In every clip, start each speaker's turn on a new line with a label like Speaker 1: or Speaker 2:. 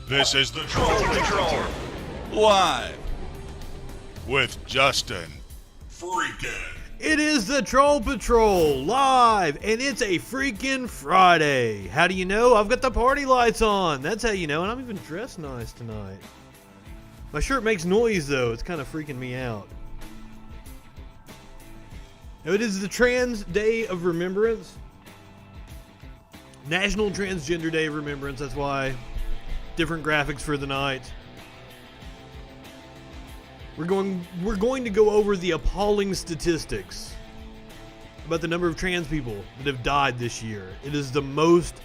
Speaker 1: This is the Troll Patrol, live with Justin FREAKIN.
Speaker 2: It is the Troll Patrol, live, and it's a freaking Friday. How do you know? I've got the party lights on. That's how you know, and I'm even dressed nice tonight. My shirt makes noise, though. It's kind of freaking me out. Now, it is the Trans Day of Remembrance. National Transgender Day of Remembrance, that's why. Different graphics for the night. We're going to go over the appalling statistics about the number of trans people that have died this year. It is the most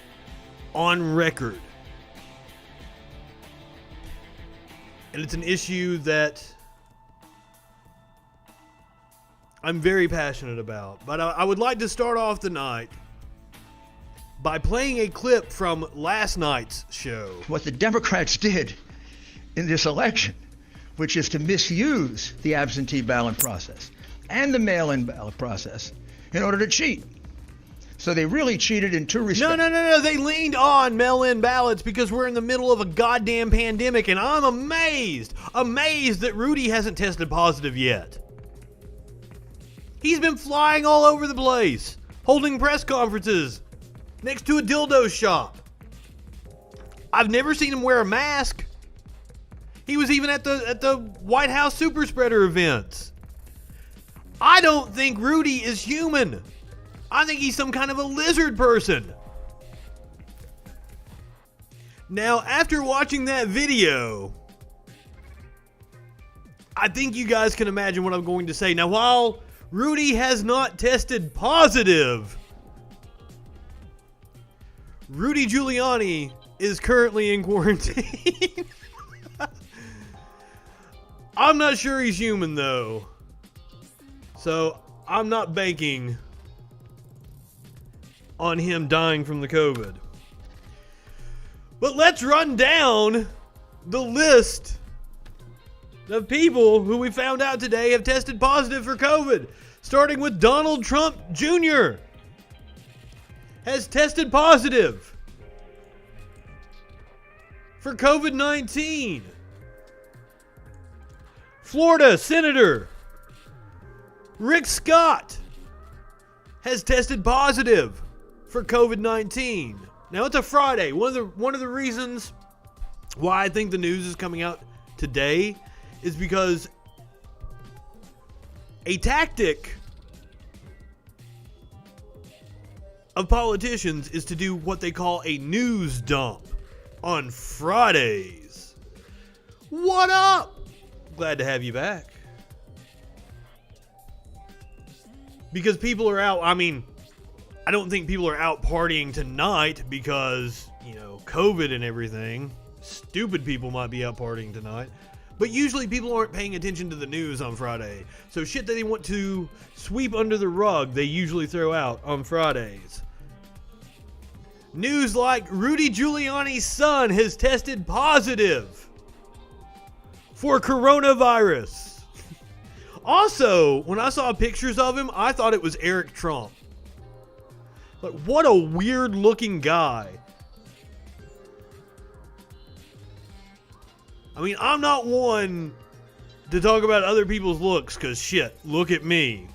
Speaker 2: on record. And it's an issue that I'm very passionate about. But I would like to start off the night by playing a clip from last night's show.
Speaker 3: What the Democrats did in this election, which is to misuse the absentee ballot process and the mail-in ballot process in order to cheat. So they really cheated in two respects.
Speaker 2: No. They leaned on mail-in ballots because we're in the middle of a goddamn pandemic, and I'm amazed that Rudy hasn't tested positive yet. He's been flying all over the place, holding press conferences next to a dildo shop. I've never seen him wear a mask. He was even at the White House super spreader events. I don't think Rudy is human. I think he's some kind of a lizard person. Now, after watching that video, I think you guys can imagine what I'm going to say. Now, while Rudy has not tested positive, Rudy Giuliani is currently in quarantine. I'm not sure he's human, though. So, I'm not banking on him dying from the COVID. But let's run down the list of people who we found out today have tested positive for COVID. Starting with Donald Trump Jr. has tested positive for COVID-19. Florida Senator Rick Scott has tested positive for COVID-19. Now, it's a Friday. One of the reasons why I think the news is coming out today is because a tactic of politicians is to do what they call a news dump on Fridays. What up? Glad to have you back. Because people are out, I don't think people are out partying tonight because, COVID and everything. Stupid people might be out partying tonight. But usually people aren't paying attention to the news on Friday. So shit that they want to sweep under the rug, they usually throw out on Fridays. News like Rudy Giuliani's son has tested positive for coronavirus. Also, when I saw pictures of him, I thought it was Eric Trump. Like, what a weird looking guy. I'm not one to talk about other people's looks, because shit, look at me.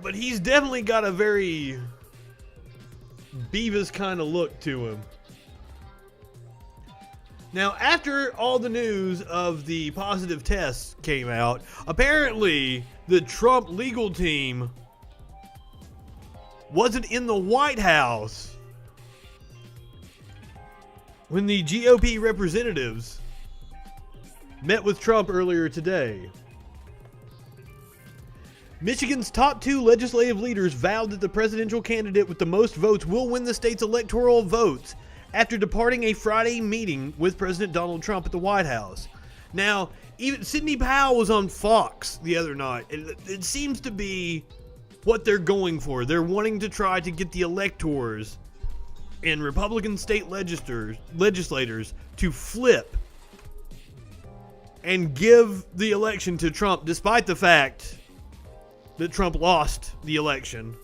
Speaker 2: But he's definitely got a very Beavis kind of look to him. Now, after all the news of the positive tests came out, apparently the Trump legal team wasn't in the White House when the GOP representatives met with Trump earlier today. Michigan's top two legislative leaders vowed that the presidential candidate with the most votes will win the state's electoral votes after departing a Friday meeting with President Donald Trump at the White House. Now, even Sidney Powell was on Fox the other night. It seems to be what they're going for. They're wanting to try to get the electors and Republican state legislators to flip and give the election to Trump, despite the fact that Trump lost the election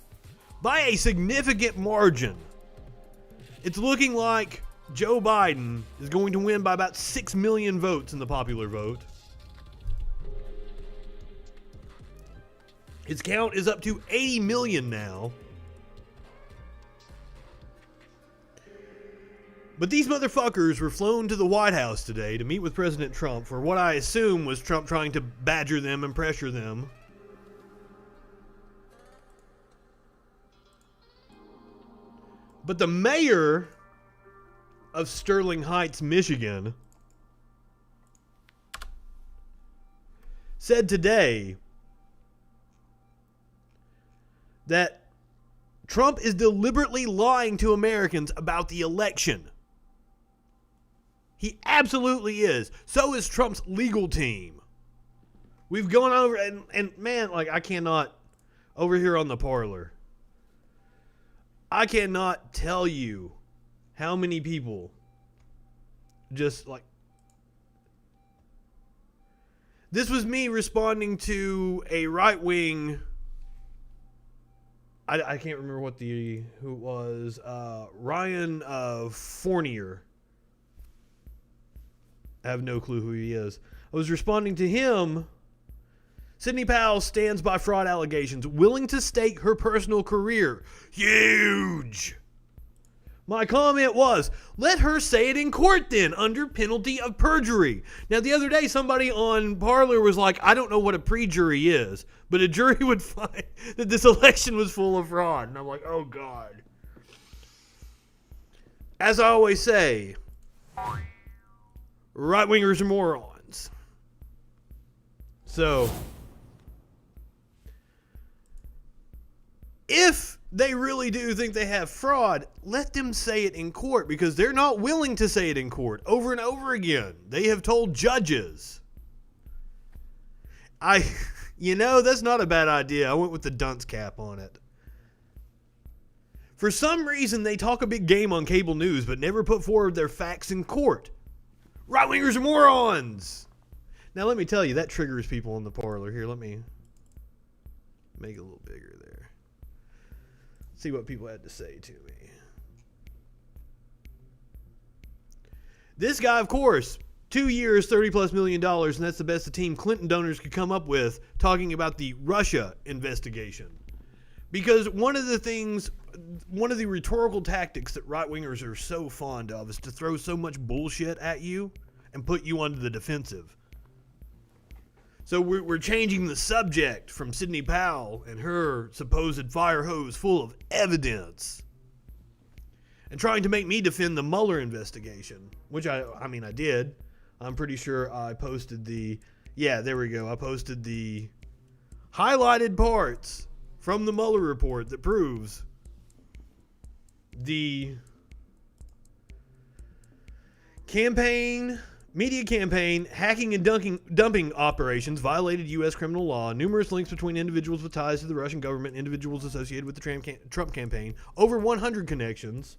Speaker 2: by a significant margin. It's looking like Joe Biden is going to win by about 6 million votes in the popular vote. His count is up to 80 million now. But these motherfuckers were flown to the White House today to meet with President Trump for what I assume was Trump trying to badger them and pressure them. But the mayor of Sterling Heights, Michigan, said today that Trump is deliberately lying to Americans about the election. He absolutely is. So is Trump's legal team. We've gone over, and man, like, I cannot, over here on the Parler, I cannot tell you how many people just like, this was me responding to a right-wing, I can't remember who it was, Ryan Fournier. I have no clue who he is. I was responding to him. Sidney Powell stands by fraud allegations, willing to stake her personal career. Huge! My comment was, let her say it in court then, under penalty of perjury. Now, the other day, somebody on Parler was like, I don't know what a pre-jury is, but a jury would find that this election was full of fraud. And I'm like, oh, God. As I always say, right-wingers are morons. So, if they really do think they have fraud, let them say it in court, because they're not willing to say it in court over and over again. They have told judges. That's not a bad idea. I went with the dunce cap on it. For some reason, they talk a big game on cable news, but never put forward their facts in court. Right-wingers are morons! Now, let me tell you, that triggers people in the Parler. Here, let me make it a little bigger there. See what people had to say to me. This guy, of course, 2 years, $30+ million, and that's the best the team Clinton donors could come up with, talking about the Russia investigation. Because one of the rhetorical tactics that right-wingers are so fond of is to throw so much bullshit at you and put you onto the defensive. So we're changing the subject from Sidney Powell and her supposed fire hose full of evidence and trying to make me defend the Mueller investigation, which I did. I'm pretty sure I posted I posted the highlighted parts from the Mueller report that proves the media campaign, hacking and dumping operations violated U.S. criminal law, numerous links between individuals with ties to the Russian government, individuals associated with the Trump campaign, over 100 connections,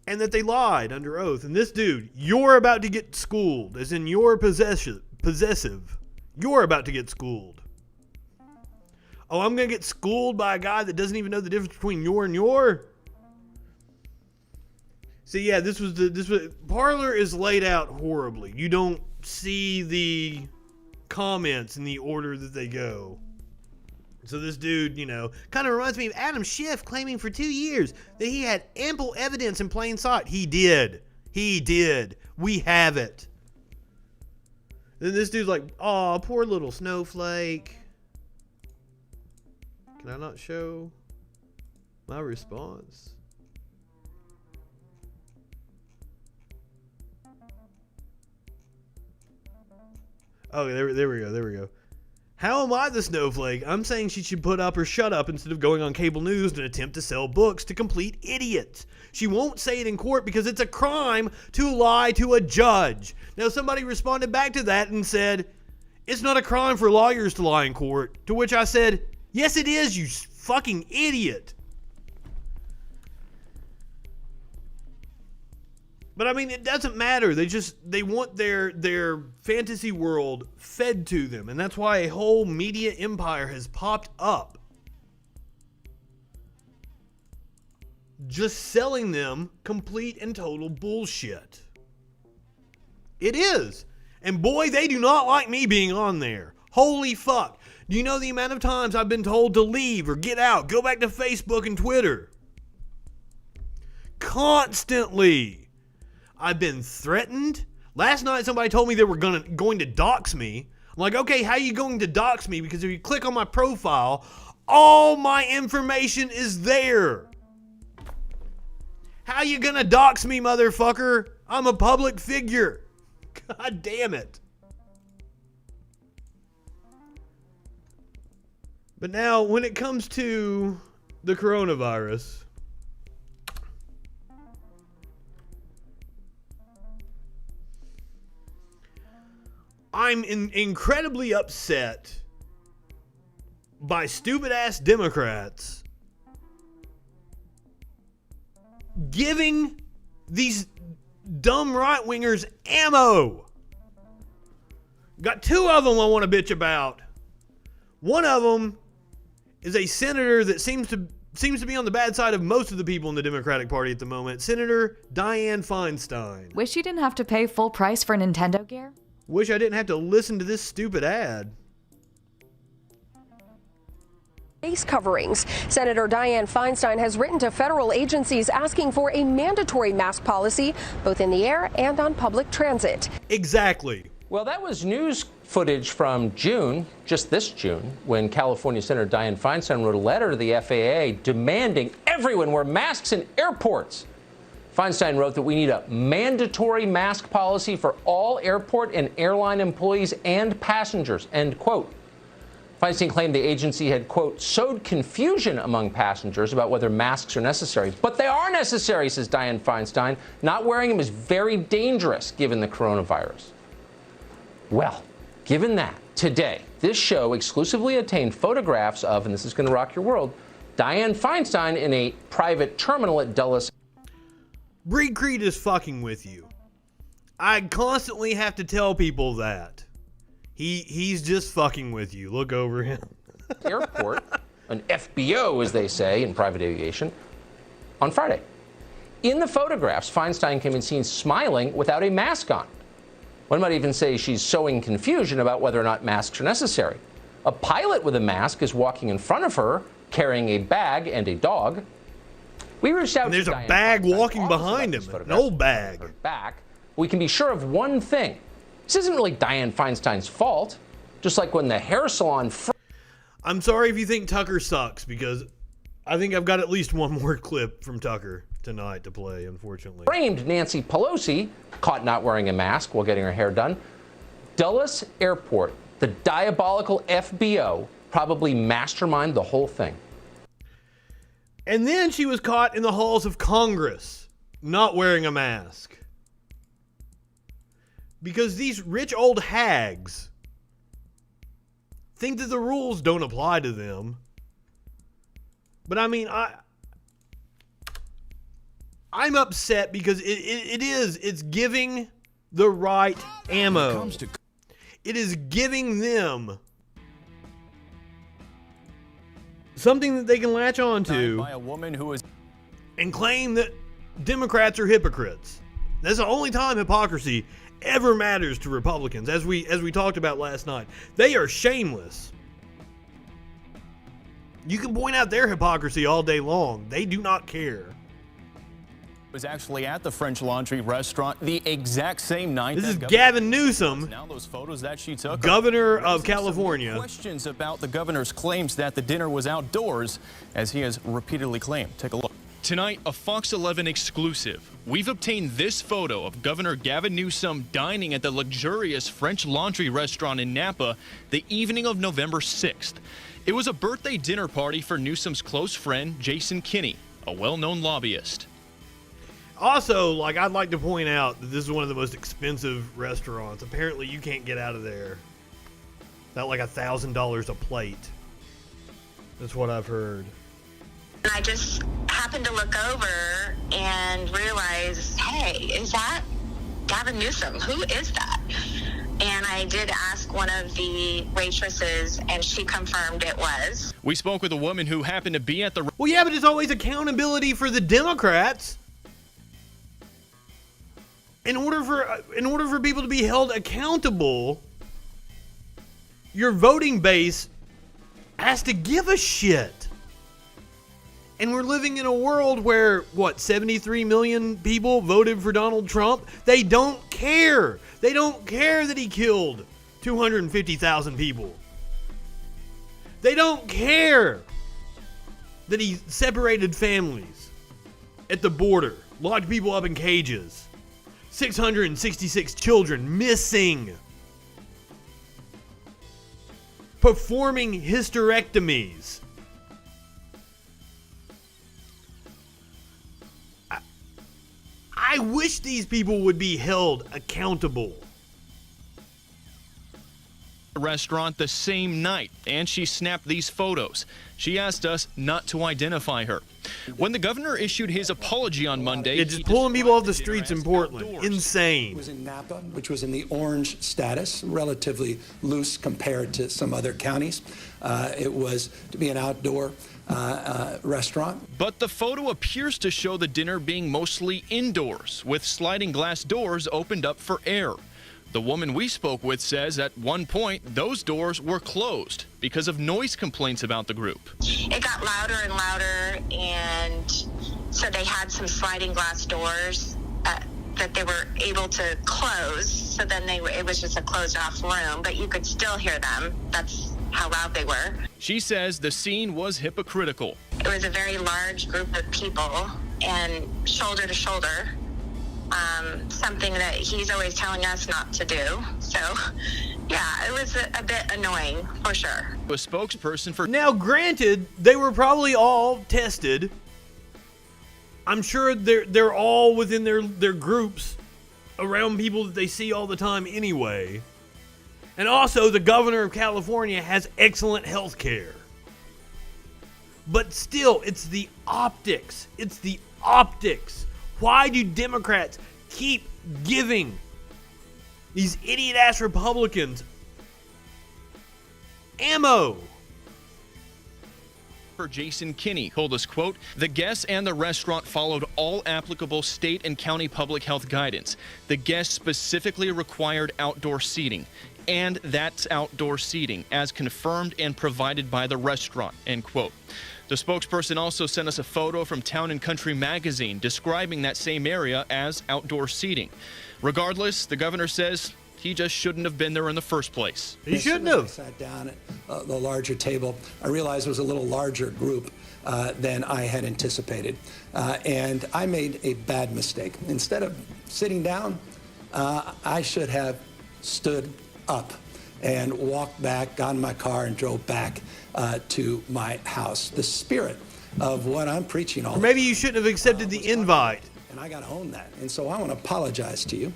Speaker 2: and that they lied under oath. And this dude, you're about to get schooled, as in you're possessive. You're about to get schooled. Oh, I'm going to get schooled by a guy that doesn't even know the difference between your and your? See, yeah, this was Parler is laid out horribly. You don't see the comments in the order that they go. So this dude, kind of reminds me of Adam Schiff claiming for 2 years that he had ample evidence in plain sight. He did. We have it. Then this dude's like, "Aw, poor little snowflake." Can I not show my response? Oh, there we go. How am I the snowflake? I'm saying she should put up or shut up instead of going on cable news and attempt to sell books to complete idiots. She won't say it in court because it's a crime to lie to a judge. Now, somebody responded back to that and said, it's not a crime for lawyers to lie in court. To which I said, yes, it is, you fucking idiot. But I mean, it doesn't matter. They want their fantasy world fed to them. And that's why a whole media empire has popped up. just selling them complete and total bullshit. It is. And boy, they do not like me being on there. Holy fuck. Do you know the amount of times I've been told to leave or get out, go back to Facebook and Twitter? Constantly. I've been threatened. Last night somebody told me they were going to dox me. I'm like, okay, how are you going to dox me? Because if you click on my profile, all my information is there. How you gonna dox me, motherfucker? I'm a public figure. God damn it. But now, when it comes to the coronavirus, I'm incredibly upset by stupid-ass Democrats giving these dumb right-wingers ammo. Got two of them I want to bitch about. One of them is a senator that seems to be on the bad side of most of the people in the Democratic Party at the moment. Senator Dianne Feinstein.
Speaker 4: Wish you didn't have to pay full price for Nintendo gear?
Speaker 2: Wish I didn't have to listen to this stupid ad.
Speaker 5: Face coverings. Senator Dianne Feinstein has written to federal agencies asking for a mandatory mask policy, both in the air and on public transit.
Speaker 2: Exactly.
Speaker 6: Well, that was news footage from June, just this June, when California Senator Dianne Feinstein wrote a letter to the FAA demanding everyone wear masks in airports. Feinstein wrote that we need a mandatory mask policy for all airport and airline employees and passengers, end quote. Feinstein claimed the agency had, quote, sowed confusion among passengers about whether masks are necessary. But they are necessary, says Dianne Feinstein. Not wearing them is very dangerous given the coronavirus. Well, given that, today, this show exclusively obtained photographs of, and this is going to rock your world, Dianne Feinstein in a private terminal at Dulles.
Speaker 2: Breed Creed is fucking with you. I constantly have to tell people that. He's just fucking with you. Look over him.
Speaker 6: Airport, an FBO, as they say in private aviation, on Friday. In the photographs, Feinstein can be seen smiling without a mask on. One might even say she's sowing confusion about whether or not masks are necessary. A pilot with a mask is walking in front of her, carrying a bag and a dog. We reached out
Speaker 2: and there's
Speaker 6: to
Speaker 2: a
Speaker 6: Dianne
Speaker 2: bag
Speaker 6: Feinstein's
Speaker 2: walking
Speaker 6: office
Speaker 2: behind
Speaker 6: about
Speaker 2: him,
Speaker 6: this
Speaker 2: an old bag.
Speaker 6: Back. We can be sure of one thing. This isn't really Dianne Feinstein's fault. Just like when the hair salon...
Speaker 2: I'm sorry if you think Tucker sucks, because I think I've got at least one more clip from Tucker tonight to play, unfortunately.
Speaker 6: Framed Nancy Pelosi, caught not wearing a mask while getting her hair done. Dulles Airport, the diabolical FBO, probably masterminded the whole thing.
Speaker 2: And then she was caught in the halls of Congress, not wearing a mask. Because these rich old hags think that the rules don't apply to them. But I mean, I'm upset because it's giving the right ammo. It is giving them something that they can latch on to
Speaker 7: by a woman who is
Speaker 2: and claim that Democrats are hypocrites. That's the only time hypocrisy ever matters to Republicans, as we talked about last night. They are shameless. You can point out their hypocrisy all day long. They do not care.
Speaker 7: was actually at the French Laundry restaurant the exact same night.
Speaker 2: This is Gavin Newsom,
Speaker 7: now those photos that she took,
Speaker 2: governor of California.
Speaker 7: Questions about the governor's claims that the dinner was outdoors, as he has repeatedly claimed. Take a look.
Speaker 8: Tonight, a Fox 11 exclusive. We've obtained this photo of Governor Gavin Newsom dining at the luxurious French Laundry restaurant in Napa the evening of November 6th. It was a birthday dinner party for Newsom's close friend, Jason Kinney, a well-known lobbyist.
Speaker 2: Also, I'd like to point out that this is one of the most expensive restaurants. Apparently, you can't get out of there without $1,000 a plate. That's what I've heard.
Speaker 9: I just happened to look over and realize, hey, is that Gavin Newsom? Who is that? And I did ask ask one of the waitresses, and she confirmed it was.
Speaker 8: We spoke with a woman who happened to be at the...
Speaker 2: Well, yeah, but there's always accountability for the Democrats. In order for people to be held accountable, your voting base has to give a shit. And we're living in a world where, 73 million people voted for Donald Trump? They don't care. They don't care that he killed 250,000 people. They don't care that he separated families at the border, locked people up in cages. 666 children missing. Performing hysterectomies. I wish these people would be held accountable.
Speaker 8: Restaurant the same night, and she snapped these photos. She asked us not to identify her. When the governor issued his apology on Monday,
Speaker 2: yeah, just pulling people off the streets in Portland. Insane.
Speaker 10: It was in Napa, which was in the orange status, relatively loose compared to some other counties. It was to be an outdoor restaurant.
Speaker 8: But the photo appears to show the dinner being mostly indoors, with sliding glass doors opened up for air. The woman we spoke with says at one point those doors were closed because of noise complaints about the group.
Speaker 9: It got louder and louder, and so they had some sliding glass doors that they were able to close. So then it was just a closed off room, but you could still hear them. That's how loud they were.
Speaker 8: She says the scene was hypocritical.
Speaker 9: It was a very large group of people and shoulder to shoulder. Something that he's always telling us not to do. So, yeah, it was a bit annoying, for sure.
Speaker 8: A spokesperson for...
Speaker 2: Now, granted, they were probably all tested. I'm sure they're all within their groups around people that they see all the time anyway. And also, the governor of California has excellent health care. But still, it's the optics. It's the optics. Why do Democrats keep giving these idiot-ass Republicans ammo?
Speaker 8: Jason Kinney told us, quote, the guests and the restaurant followed all applicable state and county public health guidance. The guests specifically required outdoor seating, and that's outdoor seating as confirmed and provided by the restaurant, end quote. The spokesperson also sent us a photo from Town & Country magazine describing that same area as outdoor seating. Regardless, the governor says he just shouldn't have been there in the first place.
Speaker 2: He shouldn't have.
Speaker 10: I sat down at the larger table. I realized it was a little larger group than I had anticipated. And I made a bad mistake. Instead of sitting down, I should have stood up and walked back, got in my car, and drove back to my house. The spirit of what I'm preaching all.
Speaker 2: Or maybe you shouldn't have accepted the invite.
Speaker 10: And I got to own that. And so I want to apologize to you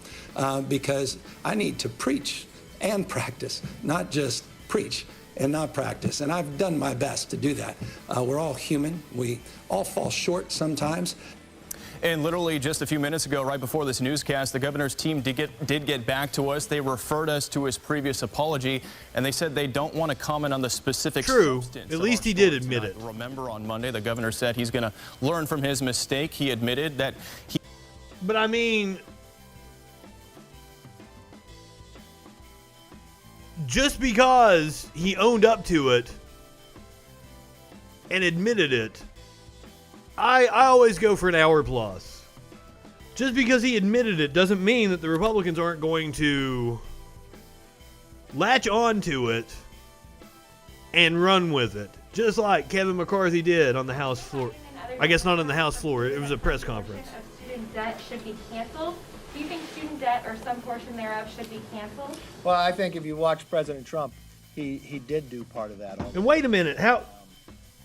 Speaker 10: because I need to preach and practice, not just preach and not practice. And I've done my best to do that. We're all human. We all fall short sometimes.
Speaker 7: And literally just a few minutes ago, right before this newscast, the governor's team did get back to us. They referred us to his previous apology, and they said they don't want to comment on the specific substance.
Speaker 2: At least he did admit it.
Speaker 7: Remember, on Monday, the governor said he's going to learn from his mistake. He admitted that he...
Speaker 2: But I mean, just because he owned up to it and admitted it, I always go for an hour plus. Just because he admitted it doesn't mean that the Republicans aren't going to latch on to it and run with it. Just like Kevin McCarthy did on the House floor. I guess not on the House floor. It was a press conference.
Speaker 11: Student debt should be canceled. Do you think student debt or some portion thereof should be canceled?
Speaker 12: Well, I think if you watch President Trump, he did do part of that.
Speaker 2: And wait a minute, how...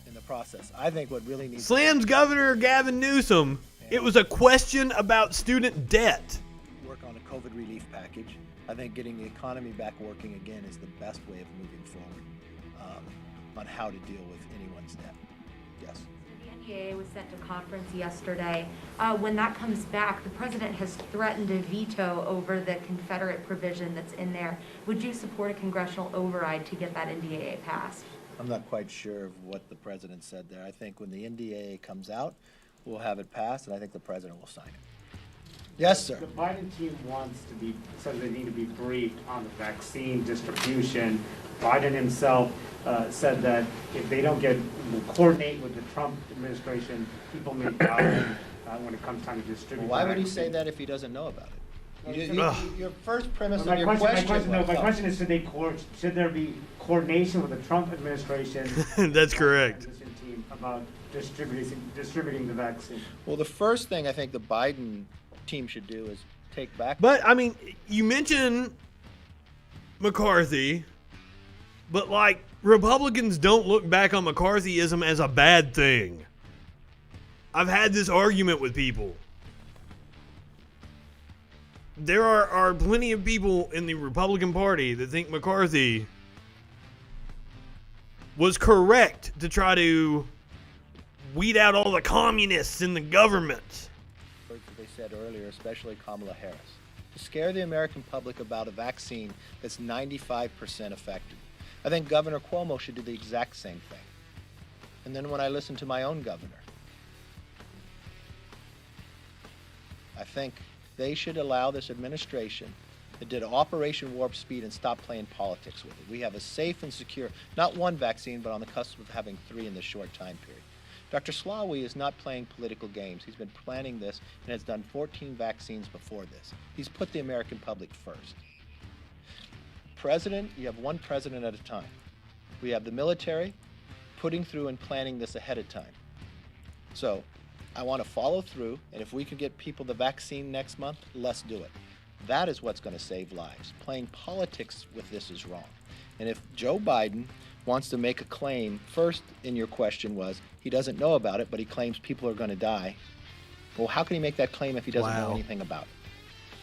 Speaker 12: in the process. I think what really needs...
Speaker 2: Slams Governor Gavin Newsom. It was a question about student debt.
Speaker 12: Work on a COVID relief package. I think getting the economy back working again is the best way of moving forward on how to deal with anyone's debt. Yes.
Speaker 13: NDAA was sent to conference yesterday. When that comes back, the president has threatened a veto over the Confederate provision that's in there. Would you support a congressional override to get that NDAA passed?
Speaker 12: I'm not quite sure of what the president said there. I think when the NDAA comes out, we'll have it passed, and I think the president will sign it. Yes, sir.
Speaker 14: The Biden team says they need to be briefed on the vaccine distribution. Biden himself said that if they don't coordinate with the Trump administration, people may die when it comes time to distribute.
Speaker 12: Well, why would he say that if he doesn't know about it? Your first premise of your question.
Speaker 14: My question is, should there be coordination with the Trump administration?
Speaker 2: That's correct.
Speaker 14: Team about distributing the vaccine.
Speaker 12: Well, the first thing I think the Biden team should do is take back.
Speaker 2: But I mean, you mentioned McCarthy, but like Republicans don't look back on McCarthyism as a bad thing. I've had this argument with people. There are plenty of people in the Republican Party that think McCarthy was correct to try to weed out all the communists in the government.
Speaker 12: They said earlier, especially Kamala Harris, to scare the American public about a vaccine that's 95% effective. I think Governor Cuomo should do the exact same thing. And then when I listen to my own governor, I think they should allow this administration that did Operation Warp Speed and stop playing politics with it. We have a safe and secure, not one vaccine, but on the cusp of having 3 in this short time period. Dr. Slawi is not playing political games. He's been planning this and has done 14 vaccines before this. He's put the American public first. President, you have one president at a time. We have the military putting through and planning this ahead of time. So I want to follow through, and if we can get people the vaccine next month, let's do it. That is what's going to save lives. Playing politics with this is wrong. And if Joe Biden wants to make a claim, first in your question was, he doesn't know about it, but he claims people are going to die. Well, how can he make that claim if he doesn't know anything about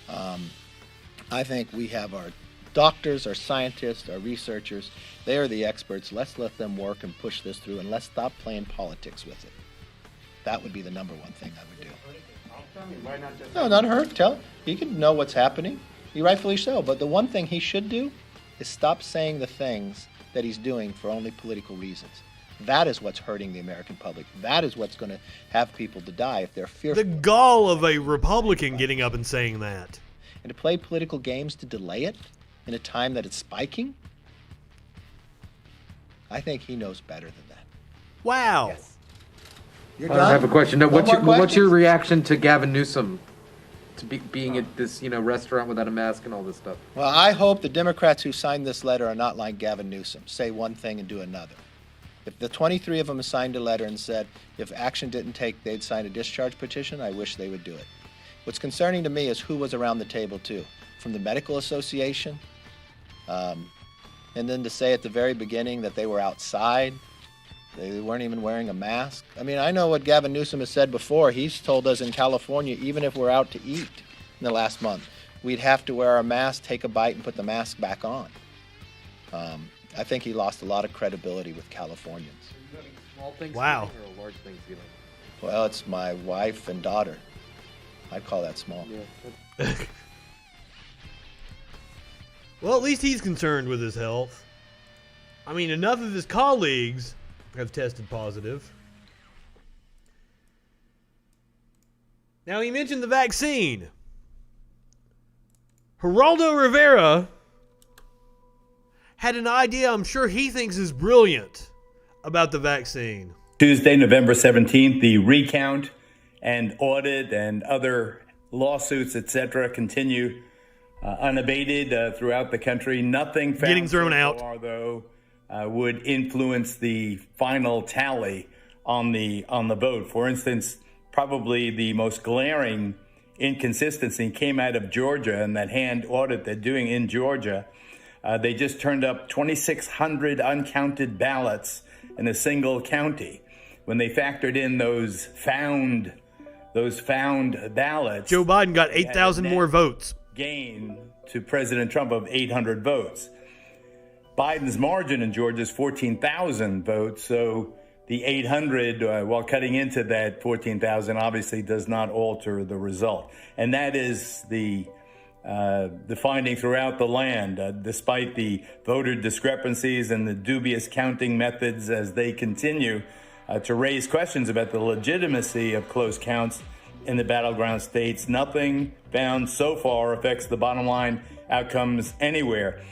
Speaker 12: it? I think we have our doctors, our scientists, our researchers. They are the experts. Let's let them work and push this through, and let's stop playing politics with it. That would be the number one thing I would do. No, not hurt. Tell. He can know what's happening. He rightfully so. But the one thing he should do is stop saying the things that he's doing for only political reasons. That is what's hurting the American public. That is what's going to have people to die if they're fearful.
Speaker 2: The gall of a Republican getting up and saying that.
Speaker 12: And to play political games to delay it in a time that it's spiking, I think he knows better than that.
Speaker 2: Wow.
Speaker 12: Yes.
Speaker 15: I have a question. No, what's your reaction to Gavin Newsom to being at this restaurant without a mask and all this stuff?
Speaker 12: Well, I hope the Democrats who signed this letter are not like Gavin Newsom, say one thing and do another. If the 23 of them signed a letter and said if action didn't take, they'd sign a discharge petition, I wish they would do it. What's concerning to me is who was around the table, too. From the Medical Association, and then to say at the very beginning that they were outside, they weren't even wearing a mask. I mean, I know what Gavin Newsom has said before. He's told us in California, even if we're out to eat in the last month, we'd have to wear our mask, take a bite, and put the mask back on. I think he lost a lot of credibility with Californians.
Speaker 15: Are you having small Thanksgiving or a large Thanksgiving?
Speaker 12: Well, it's my wife and daughter. I'd call that small.
Speaker 15: Yeah.
Speaker 2: Well, at least he's concerned with his health. I mean, enough of his colleagues have tested positive. Now, he mentioned the vaccine. Geraldo Rivera had an idea I'm sure he thinks is brilliant about the vaccine.
Speaker 16: Tuesday, November 17th, the recount and audit and other lawsuits, etc., continue unabated throughout the country. Nothing found
Speaker 2: getting thrown out,
Speaker 16: though, would influence the final tally on the vote. For instance, probably the most glaring inconsistency came out of Georgia and that hand audit they're doing in Georgia. They just turned up 2,600 uncounted ballots in a single county. When they factored in those found ballots,
Speaker 2: Joe Biden got 8,000 more votes.
Speaker 16: Gain to President Trump of 800 votes. Biden's margin in Georgia is 14,000 votes, so the 800 while cutting into that 14,000 obviously does not alter the result. And that is the finding throughout the land, despite the voter discrepancies and the dubious counting methods as they continue to raise questions about the legitimacy of close counts in the battleground states. Nothing found so far affects the bottom line outcomes anywhere.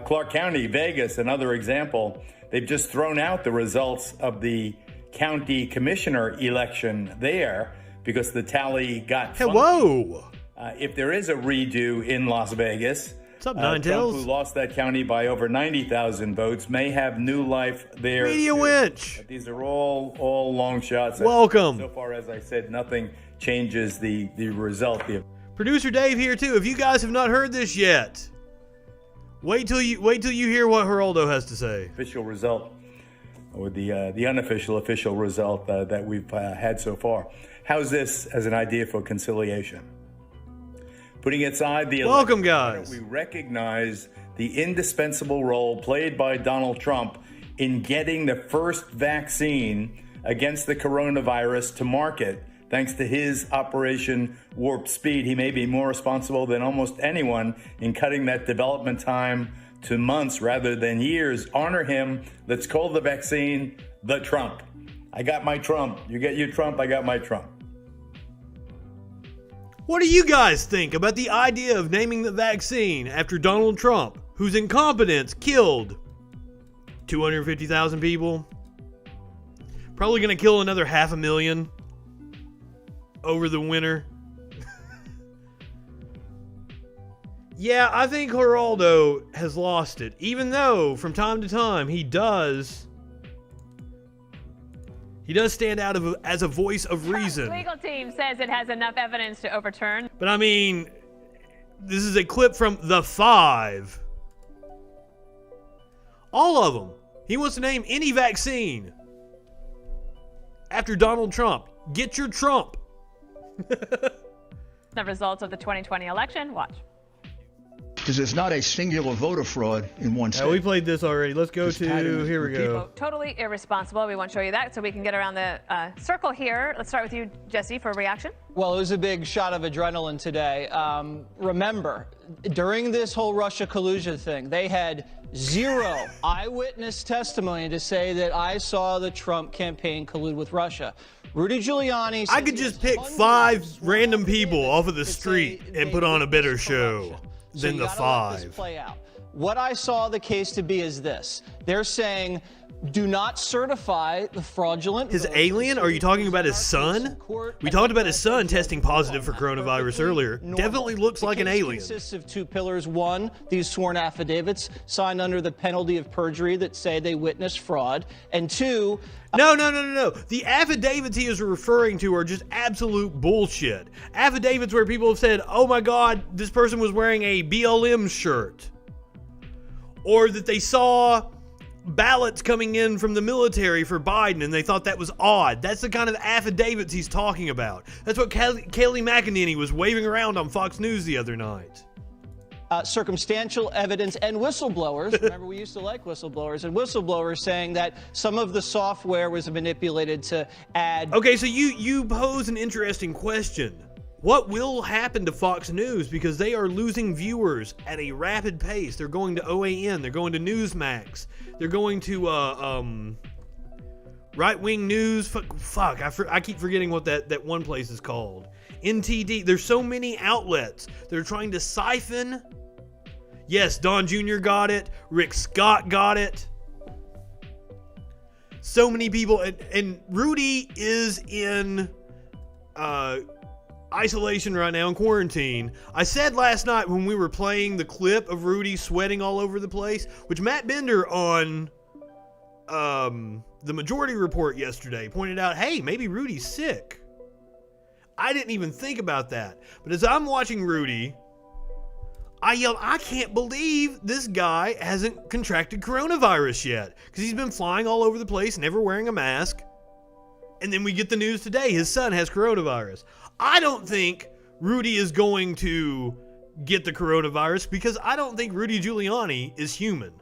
Speaker 16: Clark County, Vegas, another example, they've just thrown out the results of the county commissioner election there because the tally got funky.
Speaker 2: Whoa!
Speaker 16: If there is a redo in Las Vegas,
Speaker 2: what's up, Nine
Speaker 16: Trump,
Speaker 2: Tails?
Speaker 16: who lost that county by over 90,000 votes, may have new life there.
Speaker 2: Media Winch!
Speaker 16: But these are all long shots.
Speaker 2: Welcome.
Speaker 16: So far, as I said, nothing changes the result.
Speaker 2: Producer Dave here too. If you guys have not heard this yet, wait till you hear what Geraldo has to say.
Speaker 16: Official result, or the unofficial official result that we've had so far. How's this as an idea for conciliation? Putting aside the election,
Speaker 2: welcome, guys.
Speaker 16: We recognize the indispensable role played by Donald Trump in getting the first vaccine against the coronavirus to market. Thanks to his Operation Warp Speed, he may be more responsible than almost anyone in cutting that development time to months rather than years. Honor him. Let's call the vaccine the Trump. I got my Trump. You get your Trump, I got my Trump.
Speaker 2: What do you guys think about the idea of naming the vaccine after Donald Trump, whose incompetence killed 250,000 people? Probably going to kill another 500,000 over the winter. Yeah, I think Geraldo has lost it, even though from time to time he does stand out as a voice of reason.
Speaker 17: Trump's legal team says it has enough evidence to overturn.
Speaker 2: But I mean, this is a clip from The Five. All of them. He wants to name any vaccine after Donald Trump. Get your Trump.
Speaker 17: The results of the 2020 election. Watch.
Speaker 3: Because there's not a singular voter fraud in one state.
Speaker 2: We played this already. Let's go here we go.
Speaker 17: Totally irresponsible. We won't show you that so we can get around the circle here. Let's start with you, Jesse, for a reaction.
Speaker 18: Well, it was a big shot of adrenaline today. Remember, during this whole Russia collusion thing, they had zero eyewitness testimony to say that I saw the Trump campaign collude with Russia. Rudy Giuliani.
Speaker 2: I could just pick 5 random people off of the street and put on a better show than The Five.
Speaker 18: Play out. What I saw the case to be is this. They're saying, do not certify the fraudulent.
Speaker 2: His alien? Are you talking about his son? We talked about his son testing positive for coronavirus earlier. Definitely looks like an alien.
Speaker 18: It consists of 2 pillars. 1, these sworn affidavits signed under the penalty of perjury that say they witnessed fraud. And 2...
Speaker 2: No. The affidavits he is referring to are just absolute bullshit. Affidavits where people have said, oh my God, this person was wearing a BLM shirt. Or that they saw ballots coming in from the military for Biden and they thought that was odd. That's the kind of affidavits he's talking about. That's what Kayleigh McEnany was waving around on Fox News the other night.
Speaker 18: Circumstantial evidence and whistleblowers. Remember, we used to like whistleblowers, and whistleblowers saying that some of the software was manipulated to add.
Speaker 2: Okay, so you pose an interesting question. What will happen to Fox News? Because they are losing viewers at a rapid pace. They're going to OAN. They're going to Newsmax. They're going to right-wing news. I keep forgetting what that one place is called. NTD. There's so many outlets. They're trying to siphon. Yes, Don Jr. got it. Rick Scott got it. So many people. And Rudy is in isolation right now in quarantine. I said last night when we were playing the clip of Rudy sweating all over the place, which Matt Bender on the Majority Report yesterday pointed out, hey, maybe Rudy's sick. I didn't even think about that. But as I'm watching Rudy, I yell, I can't believe this guy hasn't contracted coronavirus yet. Because he's been flying all over the place, never wearing a mask. And then we get the news today, his son has coronavirus. I don't think Rudy is going to get the coronavirus because I don't think Rudy Giuliani is human.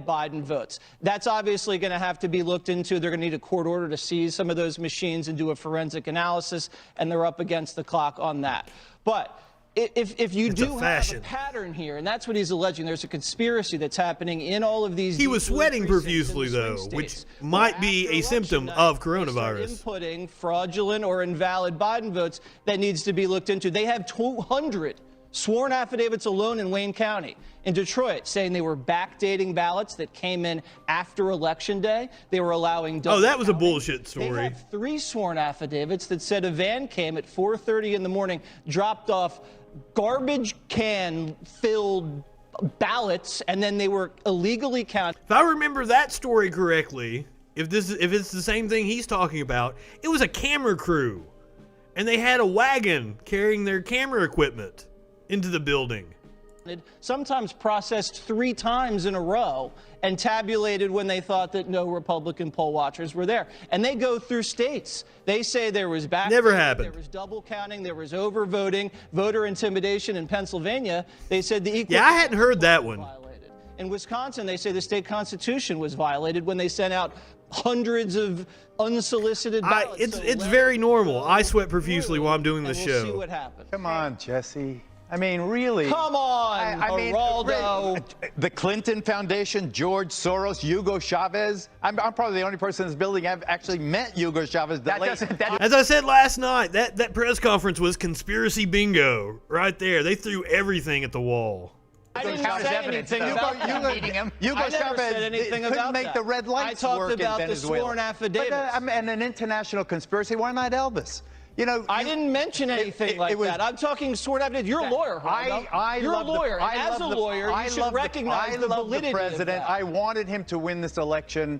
Speaker 18: Biden votes. That's obviously going to have to be looked into. They're going to need a court order to seize some of those machines and do a forensic analysis, and they're up against the clock on that. But if you do have a pattern here, and that's what he's alleging, there's a conspiracy that's happening in all of these.
Speaker 2: He was sweating profusely, though, which might be a symptom of coronavirus.
Speaker 18: Inputting fraudulent or invalid Biden votes that needs to be looked into. They have 200 sworn affidavits alone in Wayne County. In Detroit, saying they were backdating ballots that came in after Election Day. They were allowing double
Speaker 2: that was a
Speaker 18: counting.
Speaker 2: bullshit story.
Speaker 18: They have 3 sworn affidavits that said a van came at 4:30 in the morning, dropped off garbage can-filled ballots, and then they were illegally counted.
Speaker 2: If I remember that story correctly, if it's the same thing he's talking about, it was a camera crew, and they had a wagon carrying their camera equipment into the building.
Speaker 18: Sometimes processed 3 times in a row and tabulated when they thought that no Republican poll watchers were there. And they go through states. They say there was
Speaker 2: Never happened.
Speaker 18: There was double counting, there was overvoting, voter intimidation in Pennsylvania. They said the equal.
Speaker 2: Yeah, I hadn't heard that one.
Speaker 18: Violated. In Wisconsin, they say the state constitution was violated when they sent out hundreds of unsolicited ballots.
Speaker 2: It's very normal. I sweat profusely while I'm doing the show.
Speaker 18: We'll see what happens.
Speaker 19: Come on, Jesse. I mean, really.
Speaker 18: Come on, Geraldo.
Speaker 19: The Clinton Foundation, George Soros, Hugo Chavez. I'm probably the only person in this building I've actually met Hugo Chavez.
Speaker 2: As I said last night, that press conference was conspiracy bingo right there. They threw everything at the wall.
Speaker 18: I didn't say anything about that.
Speaker 19: Hugo Chavez couldn't make the red lights work in Venezuela.
Speaker 18: I talked about the sworn affidavits.
Speaker 19: And an international conspiracy. Why not Elvis? You know,
Speaker 18: I didn't mention anything like that. I'm talking sworn affidavits. You're a lawyer, Geraldo. You're a lawyer. And as a lawyer, you should recognize the validity
Speaker 19: the president.
Speaker 18: of that.
Speaker 19: I wanted him to win this election.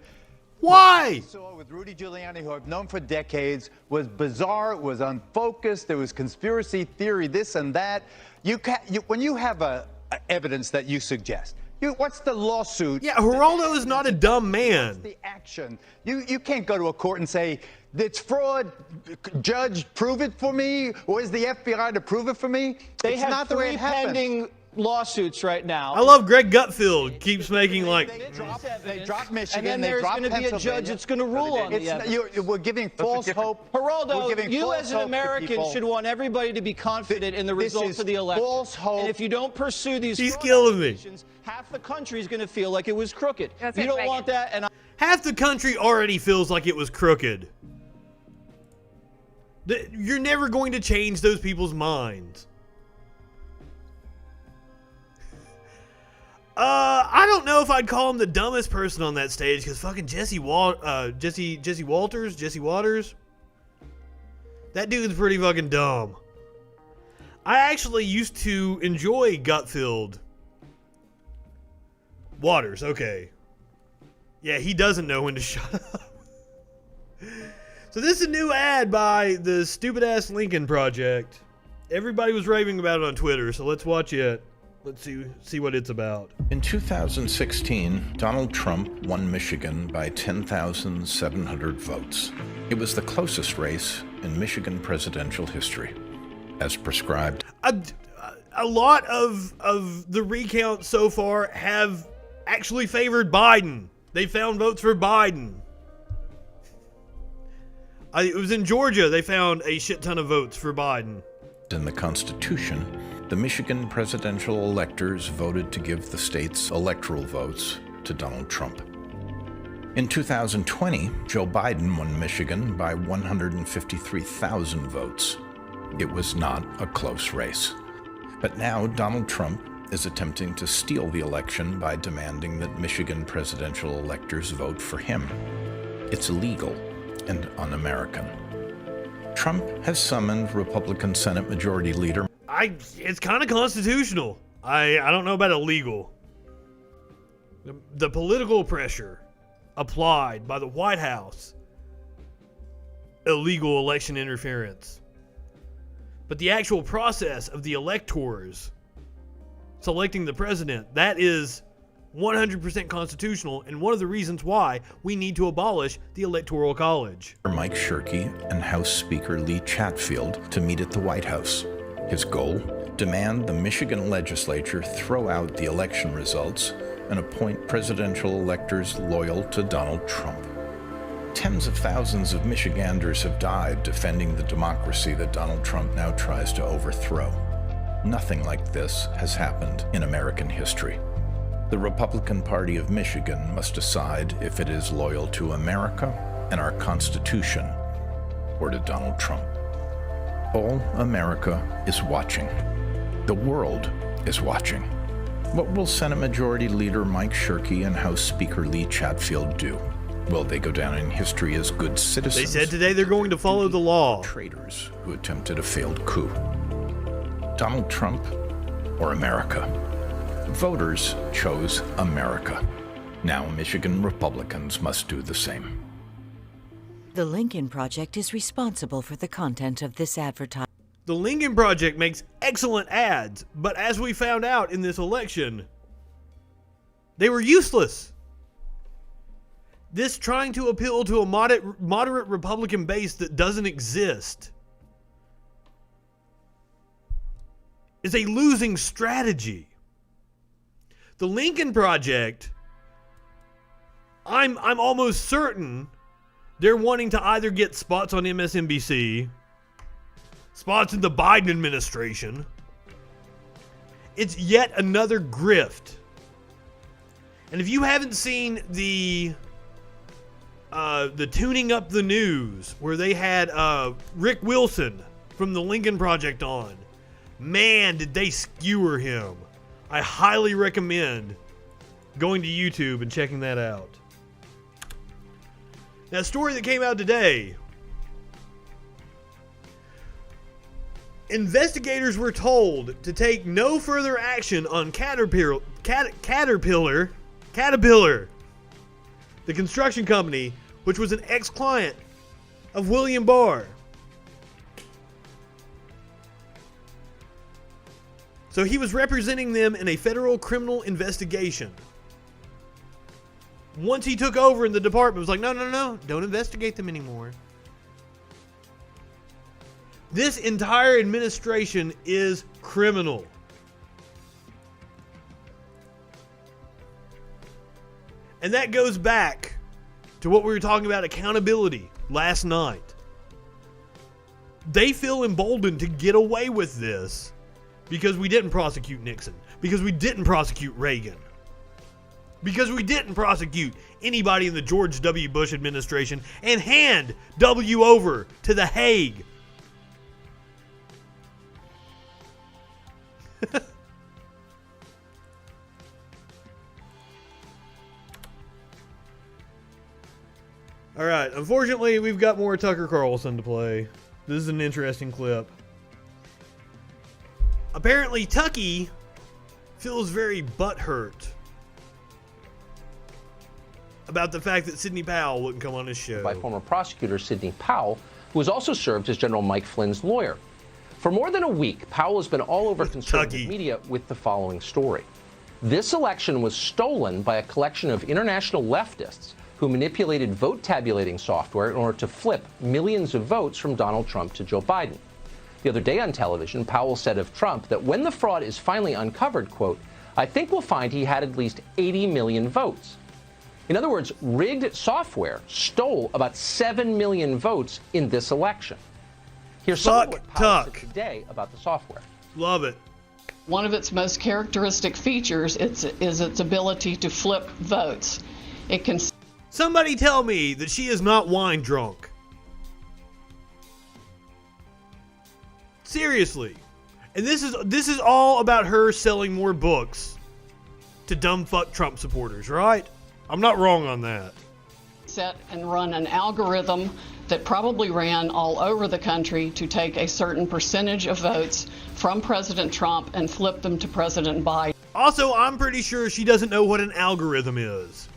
Speaker 2: Why?
Speaker 19: What we saw with Rudy Giuliani, who I've known for decades, was bizarre. It was unfocused. There was conspiracy theory, this and that. When you have evidence that you suggest, what's the lawsuit?
Speaker 2: Yeah, Geraldo is not a dumb man.
Speaker 19: What's the action? You can't go to a court and say, it's fraud. Judge, prove it for me. Or is the FBI to prove it for me?
Speaker 18: They
Speaker 19: it's
Speaker 18: have
Speaker 19: not the way
Speaker 18: 3
Speaker 19: it happens.
Speaker 18: pending lawsuits right now.
Speaker 2: I love Greg Gutfeld. Keeps making like.
Speaker 19: They dropped Michigan.
Speaker 18: And then there's going to be a judge that's going to rule on the evidence.
Speaker 19: We're giving false hope.
Speaker 18: Geraldo, you as an American should want everybody to be confident in the results of the election.
Speaker 19: False hope.
Speaker 18: And if you don't pursue these,
Speaker 2: he's killing me.
Speaker 18: Half the country is going to feel like it was crooked. You don't want that. And
Speaker 2: half the country already feels like it was crooked. You're never going to change those people's minds. I don't know if I'd call him the dumbest person on that stage, because fucking Jesse Waters, that dude's pretty fucking dumb. I actually used to enjoy Gutfeld. Waters, okay. Yeah, he doesn't know when to shut up. So this is a new ad by the stupid-ass Lincoln Project. Everybody was raving about it on Twitter, so let's watch it. Let's see what it's about.
Speaker 20: In 2016, Donald Trump won Michigan by 10,700 votes. It was the closest race in Michigan presidential history, as prescribed.
Speaker 2: A lot of the recounts so far have actually favored Biden. They found votes for Biden. It was in Georgia they found a shit ton of votes for Biden.
Speaker 20: In the Constitution, the Michigan presidential electors voted to give the state's electoral votes to Donald Trump. In 2020, Joe Biden won Michigan by 153,000 votes. It was not a close race. But now Donald Trump is attempting to steal the election by demanding that Michigan presidential electors vote for him. It's illegal and un-American. Trump has summoned Republican Senate Majority Leader.
Speaker 2: It's kind of constitutional. I don't know about illegal. The political pressure applied by the White House, illegal election interference. But the actual process of the electors selecting the president, that is 100% constitutional, and one of the reasons why we need to abolish the Electoral College.
Speaker 20: Mike Shirkey and House Speaker Lee Chatfield to meet at the White House. His goal? Demand the Michigan legislature throw out the election results and appoint presidential electors loyal to Donald Trump. Tens of thousands of Michiganders have died defending the democracy that Donald Trump now tries to overthrow. Nothing like this has happened in American history. The Republican Party of Michigan must decide if it is loyal to America and our Constitution or to Donald Trump. All America is watching. The world is watching. What will Senate Majority Leader Mike Shirkey and House Speaker Lee Chatfield do? Will they go down in history as good citizens?
Speaker 2: They said today they're going to follow the law.
Speaker 20: Traitors who attempted a failed coup. Donald Trump or America? Voters chose America. Now Michigan Republicans must do the same.
Speaker 21: The Lincoln Project is responsible for the content of this advertisement.
Speaker 2: The Lincoln Project makes excellent ads, but as we found out in this election, they were useless. This trying to appeal to a moderate Republican base that doesn't exist is a losing strategy. The Lincoln Project, I'm almost certain they're wanting to either get spots on MSNBC, spots in the Biden administration. It's yet another grift. And if you haven't seen the Tuning Up the News, where they had Rick Wilson from the Lincoln Project on, man, did they skewer him. I highly recommend going to YouTube and checking that out. Now, a story that came out today. Investigators were told to take no further action on Caterpillar, the construction company, which was an ex-client of William Barr. So he was representing them in a federal criminal investigation. Once he took over in the department, was like, no, don't investigate them anymore. This entire administration is criminal. And that goes back to what we were talking about, accountability, last night. They feel emboldened to get away with this because we didn't prosecute Nixon, because we didn't prosecute Reagan, because we didn't prosecute anybody in the George W. Bush administration and hand W over to The Hague. All right, unfortunately, we've got more Tucker Carlson to play. This is an interesting clip. Apparently, Tucky feels very butthurt about the fact that Sidney Powell wouldn't come on his show.
Speaker 6: By former prosecutor Sidney Powell, who has also served as General Mike Flynn's lawyer. For more than a week, Powell has been all over conservative media with the following story. This election was stolen by a collection of international leftists who manipulated vote tabulating software in order to flip millions of votes from Donald Trump to Joe Biden. The other day on television, Powell said of Trump that when the fraud is finally uncovered, quote, "I think we'll find he had at least 80 million votes." In other words, rigged software stole about 7 million votes in this election. Here's some of what Powell said today about the software.
Speaker 2: Love it.
Speaker 22: One of its most characteristic features is its ability to flip votes. It can.
Speaker 2: Somebody tell me that she is not wine drunk. Seriously. And this is all about her selling more books to dumb fuck Trump supporters, right? I'm not wrong on that.
Speaker 22: Set and run an algorithm that probably ran all over the country to take a certain percentage of votes from President Trump and flip them to President Biden.
Speaker 2: Also, I'm pretty sure she doesn't know what an algorithm is.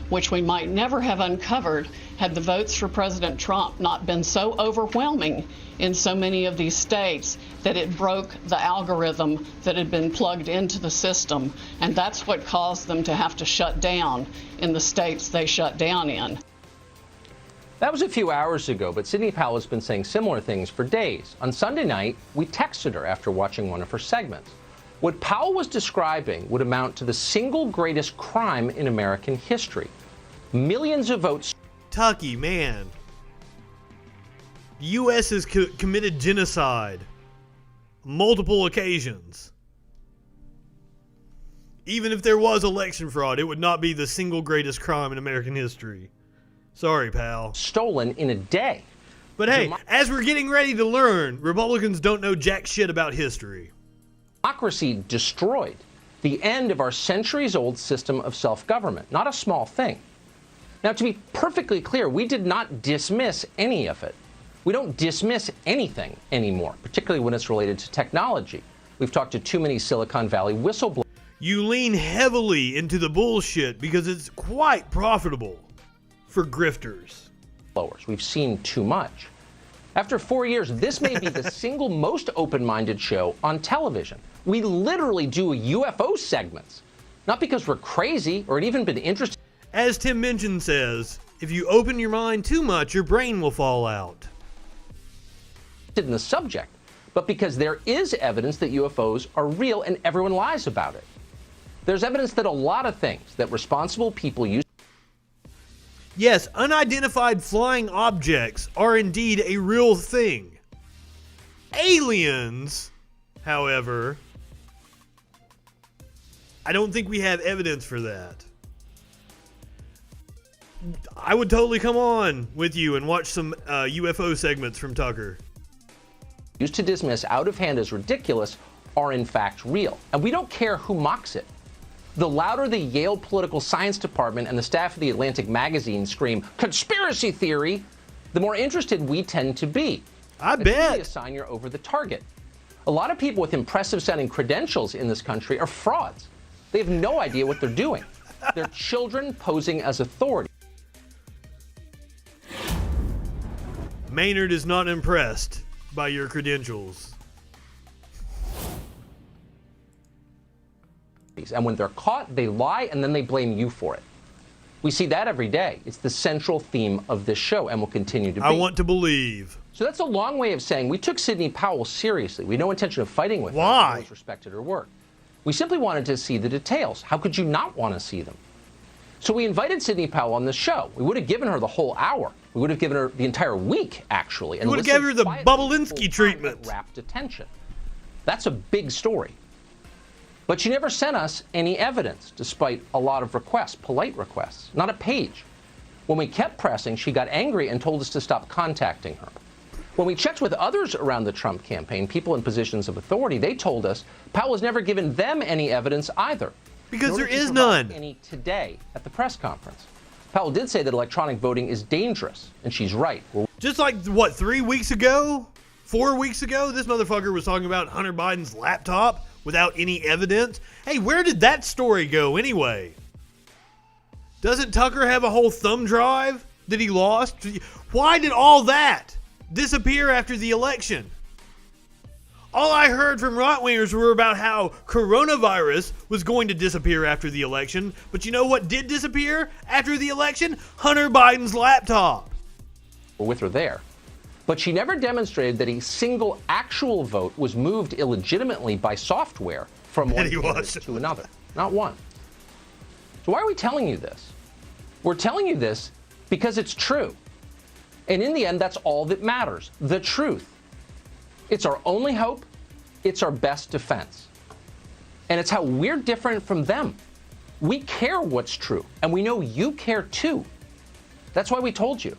Speaker 22: Which we might never have uncovered had the votes for President Trump not been so overwhelming in so many of these states that it broke the algorithm that had been plugged into the system. And that's what caused them to have to shut down in the states they shut down in.
Speaker 6: That was a few hours ago, but Sidney Powell has been saying similar things for days. On Sunday night, we texted her after watching one of her segments. What Powell was describing would amount to the single greatest crime in American history. Millions of votes.
Speaker 2: Tucky, man. The U.S. has committed genocide multiple occasions. Even if there was election fraud, it would not be the single greatest crime in American history. Sorry, pal.
Speaker 6: Stolen in a day.
Speaker 2: But hey, as we're getting ready to learn, Republicans don't know jack shit about history.
Speaker 6: Democracy destroyed. The end of our centuries-old system of self-government. Not a small thing. Now, to be perfectly clear, we did not dismiss any of it. We don't dismiss anything anymore, particularly when it's related to technology. We've talked to too many Silicon Valley whistleblowers.
Speaker 2: You lean heavily into the bullshit because it's quite profitable for grifters.
Speaker 6: We've seen too much. After 4 years, this may be the single most open-minded show on television. We literally do UFO segments. Not because we're crazy or it even been interested.
Speaker 2: As Tim Minchin says, if you open your mind too much, your brain will fall out.
Speaker 6: In the subject, but because there is evidence that UFOs are real and everyone lies about it. There's evidence that a lot of things that responsible people use.
Speaker 2: Yes, unidentified flying objects are indeed a real thing. Aliens, however, I don't think we have evidence for that. I would totally come on with you and watch some UFO segments from Tucker.
Speaker 6: Used to dismiss out of hand as ridiculous are in fact real. And we don't care who mocks it. The louder the Yale Political Science Department and the staff of the Atlantic magazine scream, conspiracy theory, the more interested we tend to be.
Speaker 2: I bet.
Speaker 6: It's really a sign you're over the target. A lot of people with impressive sounding credentials in this country are frauds. They have no idea what they're doing. They're children posing as authority.
Speaker 2: Maynard is not impressed by your credentials.
Speaker 6: And when they're caught, they lie and then they blame you for it. We see that every day. It's the central theme of this show and will continue to be.
Speaker 2: I want to believe.
Speaker 6: So that's a long way of saying we took Sidney Powell seriously. We had no intention of fighting with her.
Speaker 2: Why?
Speaker 6: We always respected her work. We simply wanted to see the details. How could you not want to see them? So we invited Sidney Powell on the show. We would have given her the whole hour. We would have given her the entire week, actually.
Speaker 2: And we would have given her the Bobolinsky treatment.
Speaker 6: Rapt attention. That's a big story. But she never sent us any evidence, despite a lot of requests, polite requests, not a page. When we kept pressing, she got angry and told us to stop contacting her. When we checked with others around the Trump campaign, people in positions of authority, they told us Powell has never given them any evidence either.
Speaker 2: Because there is none.
Speaker 6: Any today at the press conference. Powell did say that electronic voting is dangerous, and she's right.
Speaker 2: Just like, what, 3 weeks ago? 4 weeks ago? This motherfucker was talking about Hunter Biden's laptop without any evidence. Hey, where did that story go anyway? Doesn't Tucker have a whole thumb drive that he lost? Why did all that disappear after the election? All I heard from right-wingers were about how coronavirus was going to disappear after the election. But you know what did disappear after the election? Hunter Biden's laptop.
Speaker 6: We're with her there. But she never demonstrated that a single actual vote was moved illegitimately by software from one candidate to another. Not one. So why are we telling you this? We're telling you this because it's true. And in the end, that's all that matters. The truth. It's our only hope. It's our best defense. And it's how we're different from them. We care what's true. And we know you care too. That's why we told you.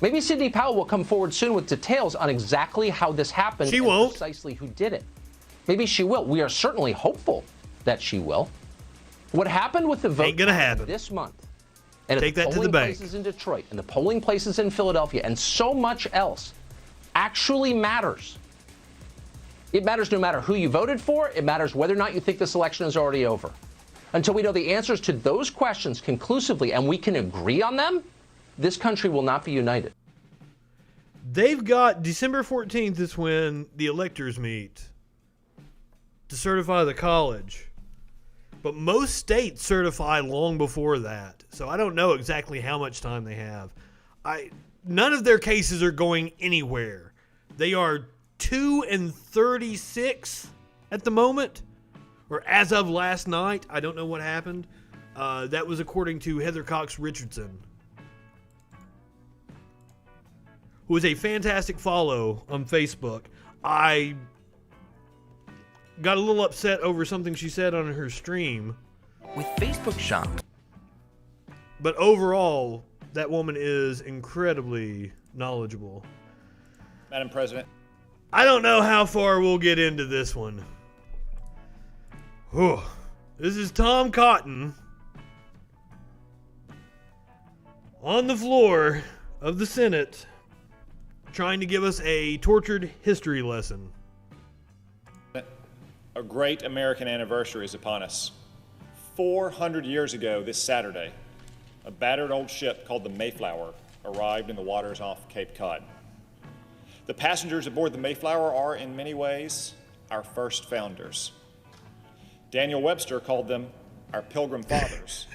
Speaker 6: Maybe Sidney Powell will come forward soon with details on exactly how this happened.
Speaker 2: She won't.
Speaker 6: Precisely who did it. Maybe she will. We are certainly hopeful that she will. What happened with the vote
Speaker 2: ain't gonna happen
Speaker 6: this month? And
Speaker 2: take that to the bank.
Speaker 6: Places in Detroit and the polling places in Philadelphia and so much else actually matters. It matters no matter who you voted for. It matters whether or not you think this election is already over. Until we know the answers to those questions conclusively and we can agree on them, this country will not be united.
Speaker 2: They've got December 14th is when the electors meet to certify the college. But most states certify long before that. So I don't know exactly how much time they have. None of their cases are going anywhere. They are 2 and 36 at the moment, or as of last night. I don't know what happened. That was according to Heather Cox Richardson, who is a fantastic follow on Facebook. I got a little upset over something she said on her stream.
Speaker 1: With Facebook Shop.
Speaker 2: But overall, that woman is incredibly knowledgeable.
Speaker 4: Madam President.
Speaker 2: I don't know how far we'll get into this one. Whew. This is Tom Cotton on the floor of the Senate trying to give us a tortured history lesson.
Speaker 4: A great American anniversary is upon us. 400 years ago this Saturday, a battered old ship called the Mayflower arrived in the waters off Cape Cod. The passengers aboard the Mayflower are, in many ways, our first founders. Daniel Webster called them our Pilgrim Fathers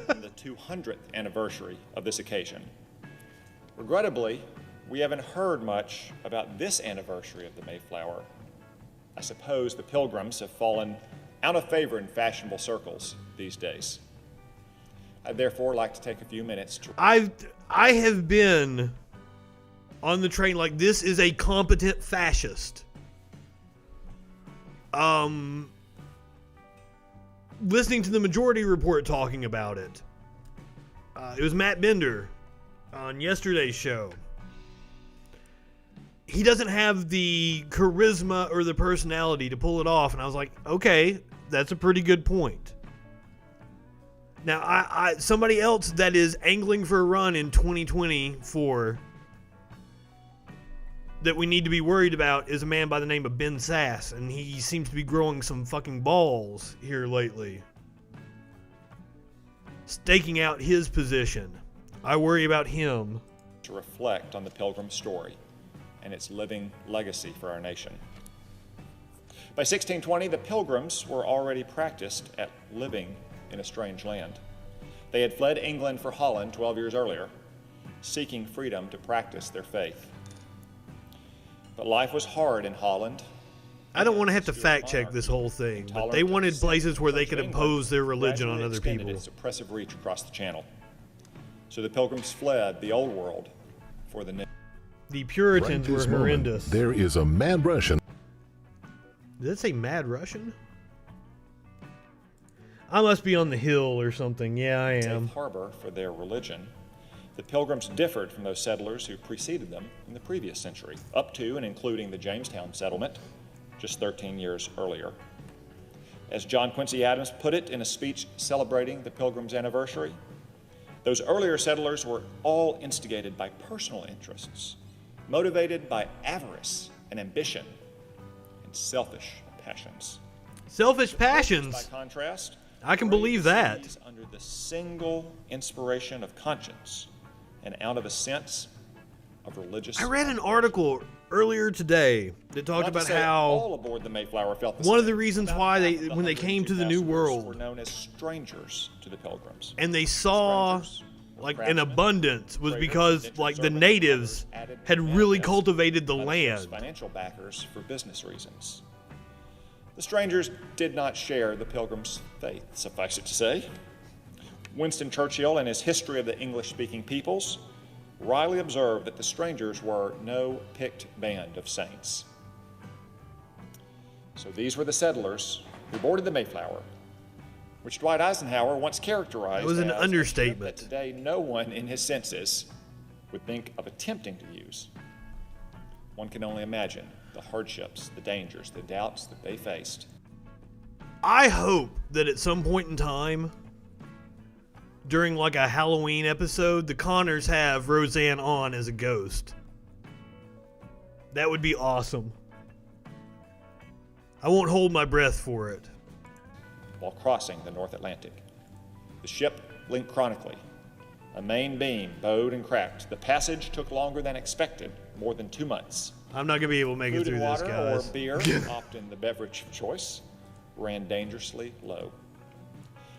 Speaker 4: on the 200th anniversary of this occasion. Regrettably, we haven't heard much about this anniversary of the Mayflower. I suppose the Pilgrims have fallen out of favor in fashionable circles these days. I'd therefore like to take a few minutes to...
Speaker 2: I have been on the train like this is a competent fascist. Listening to the Majority Report talking about it. It was Matt Bender on yesterday's show. He doesn't have the charisma or the personality to pull it off, and I was like, okay, that's a pretty good point. Now, I somebody else that is angling for a run in 2024 that we need to be worried about is a man by the name of Ben Sass, and he seems to be growing some fucking balls here lately, staking out his position. I worry about him.
Speaker 4: To reflect on the Pilgrim story and its living legacy for our nation. By 1620, the Pilgrims were already practiced at living in a strange land. They had fled England for Holland 12 years earlier, seeking freedom to practice their faith. But life was hard in Holland.
Speaker 2: I don't want to have to fact check this whole thing, but they wanted places where they could impose their religion on other people.
Speaker 4: Its oppressive reach across the channel. So the Pilgrims fled the old world for the new.
Speaker 2: The Puritans were horrendous.
Speaker 23: There is a mad Russian.
Speaker 2: Did it say mad Russian? I must be on the hill or something. Yeah, I am.
Speaker 4: Safe harbor for their religion. The Pilgrims differed from those settlers who preceded them in the previous century, up to and including the Jamestown settlement just 13 years earlier. As John Quincy Adams put it in a speech celebrating the Pilgrims' anniversary, those earlier settlers were all instigated by personal interests, motivated by avarice and ambition, and selfish passions.
Speaker 2: Selfish passions?
Speaker 4: By contrast,
Speaker 2: I can believe that.
Speaker 4: Under the single inspiration of conscience and out of a sense of religious...
Speaker 2: I read an article earlier today that talked about how
Speaker 4: all aboard the Mayflower felt the
Speaker 2: one
Speaker 4: same.
Speaker 2: of the reasons why they, when they came to the New World,
Speaker 4: were known as strangers to the Pilgrims.
Speaker 2: and they saw like an abundance was because like the natives had really cultivated the land.
Speaker 4: Financial backers for business reasons. The strangers did not share the Pilgrims' faith, suffice it to say. Winston Churchill, in his History of the English-Speaking Peoples, wryly observed that the strangers were no picked band of saints. So these were the settlers who boarded the Mayflower, which Dwight Eisenhower once characterized
Speaker 2: That was an
Speaker 4: as
Speaker 2: understatement.
Speaker 4: that today no one in his senses would think of attempting to use. One can only imagine the hardships, the dangers, the doubts that they faced.
Speaker 2: I hope that at some point in time, during like a Halloween episode, the Connors have Roseanne on as a ghost. That would be awesome. I won't hold my breath for it.
Speaker 4: While crossing the North Atlantic, the ship linked chronically. A main beam bowed and cracked. The passage took longer than expected, more than 2 months.
Speaker 2: I'm not going to be able to make it
Speaker 4: Food
Speaker 2: through
Speaker 4: and
Speaker 2: this,
Speaker 4: water
Speaker 2: guys.
Speaker 4: or beer, often the beverage of choice, ran dangerously low.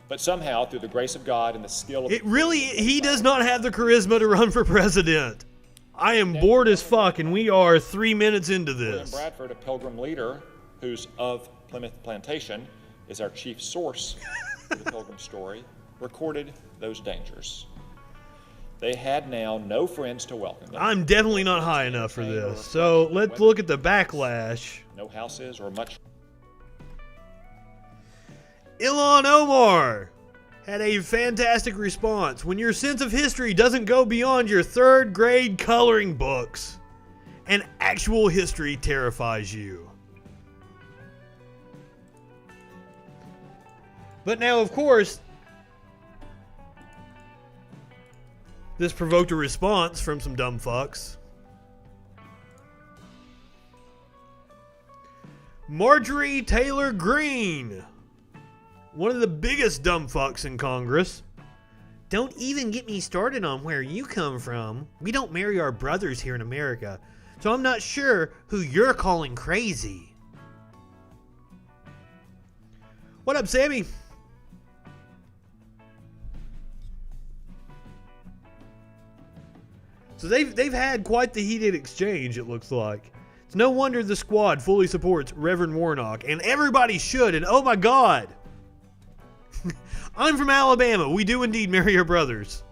Speaker 4: But somehow, through the grace of God and the skill of...
Speaker 2: He does not have the charisma to run for president. I am bored as fuck, and we are 3 minutes into
Speaker 4: William
Speaker 2: this.
Speaker 4: Bradford, a Pilgrim leader who's of Plymouth Plantation is our chief source for the Pilgrim story, recorded those dangers. They had now no friends to welcome them.
Speaker 2: I'm definitely not high enough for this. So let's look at the backlash.
Speaker 4: No houses or much.
Speaker 2: Ilhan Omar had a fantastic response. When your sense of history doesn't go beyond your third grade coloring books and actual history terrifies you. But now, of course, this provoked a response from some dumb fucks. Marjorie Taylor Greene, one of the biggest dumb fucks in Congress. Don't even get me started on where you come from. We don't marry our brothers here in America, so I'm not sure who you're calling crazy. What up, Sammy? So they've had quite the heated exchange, it looks like. It's no wonder the squad fully supports Reverend Warnock, and everybody should, and oh my god! I'm from Alabama. We do indeed marry our brothers.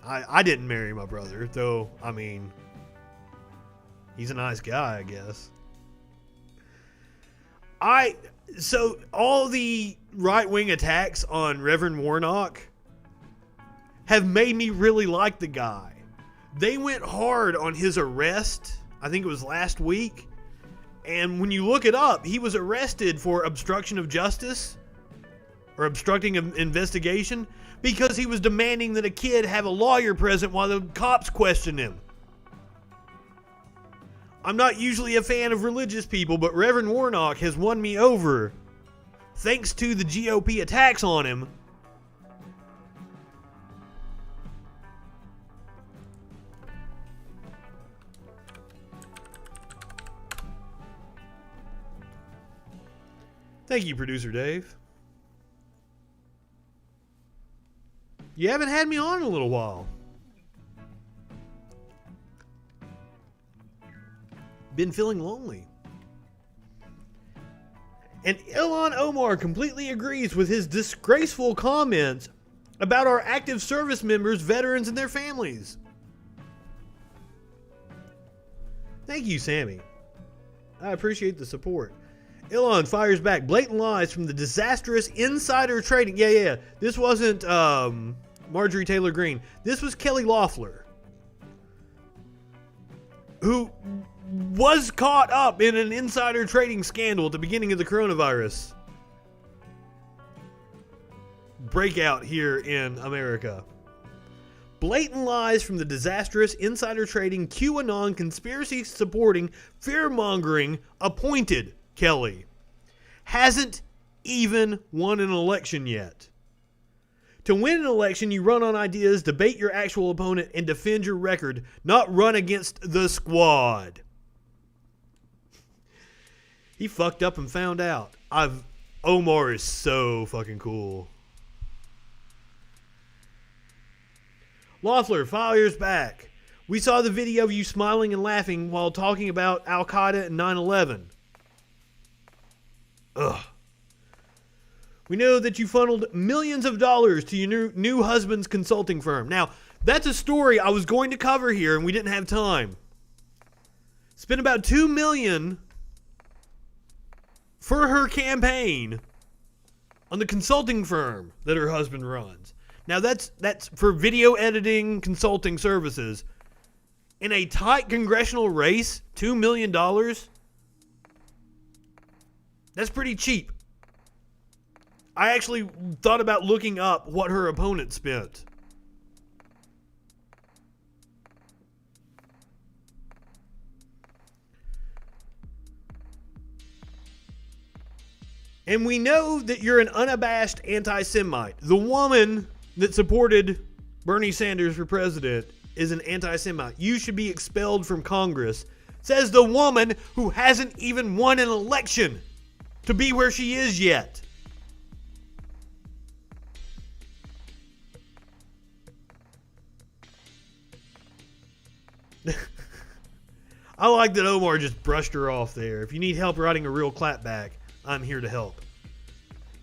Speaker 2: I didn't marry my brother, though, I mean, he's a nice guy, I guess. So all the right-wing attacks on Reverend Warnock have made me really like the guy. They went hard on his arrest, I think it was last week. And when you look it up, he was arrested for obstruction of justice or obstructing an investigation because he was demanding that a kid have a lawyer present while the cops questioned him. I'm not usually a fan of religious people, but Reverend Warnock has won me over thanks to the GOP attacks on him. Thank you, Producer Dave. You haven't had me on in a little while. Been feeling lonely. And Ilhan Omar completely agrees with his disgraceful comments about our active service members, veterans, and their families. Thank you, Sammy. I appreciate the support. Ilhan fires back. Blatant lies from the disastrous insider trading. Yeah. This wasn't Marjorie Taylor Greene. This was Kelly Loeffler, who was caught up in an insider trading scandal at the beginning of the coronavirus breakout here in America. Blatant lies from the disastrous insider trading, QAnon, conspiracy supporting, fear mongering appointed Kelly. Hasn't even won an election yet. To win an election, you run on ideas, debate your actual opponent, and defend your record, not run against the squad. He fucked up and found out. Omar is so fucking cool. Loeffler fires back. We saw the video of you smiling and laughing while talking about Al-Qaeda and 9/11. Ugh. We know that you funneled millions of dollars to your new husband's consulting firm. Now, that's a story I was going to cover here and we didn't have time. Spent about $2 million for her campaign on the consulting firm that her husband runs. Now, that's for video editing consulting services. In a tight congressional race, $2 million? That's pretty cheap. I actually thought about looking up what her opponent spent. And we know that you're an unabashed anti-Semite. The woman that supported Bernie Sanders for president is an anti-Semite. You should be expelled from Congress, says the woman who hasn't even won an election to be where she is yet. I like that Omar just brushed her off there. If you need help writing a real clapback, I'm here to help.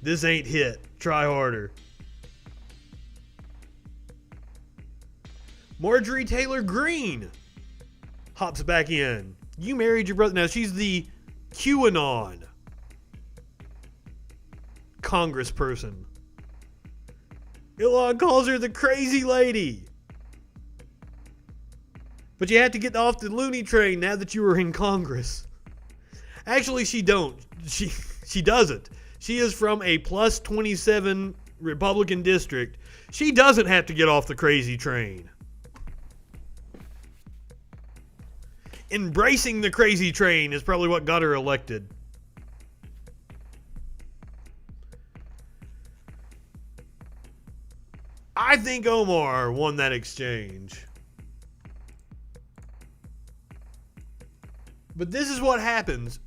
Speaker 2: This ain't hit. Try harder. Marjorie Taylor Greene hops back in. You married your brother. Now, she's the QAnon congressperson. Elon calls her the crazy lady. But you have to get off the loony train now that you are in Congress. Actually, she don't. She doesn't. She is from a plus 27 Republican district. She doesn't have to get off the crazy train. Embracing the crazy train is probably what got her elected. I think Omar won that exchange. But this is what happens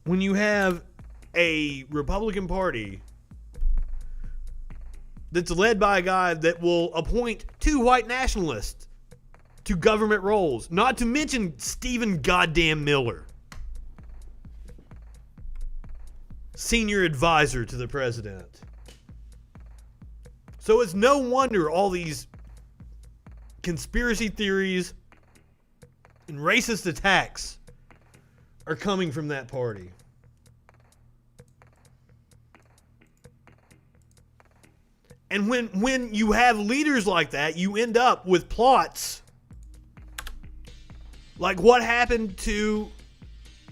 Speaker 2: when you have a Republican Party that's led by a guy that will appoint 2 white nationalists to government roles, not to mention Stephen goddamn Miller, senior advisor to the president. So it's no wonder all these conspiracy theories and racist attacks are coming from that party. And when you have leaders like that, you end up with plots like what happened to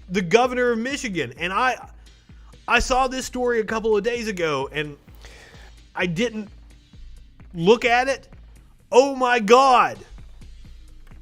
Speaker 2: the governor of Michigan. And I saw this story a couple of days ago, and I didn't look at it. Oh my God.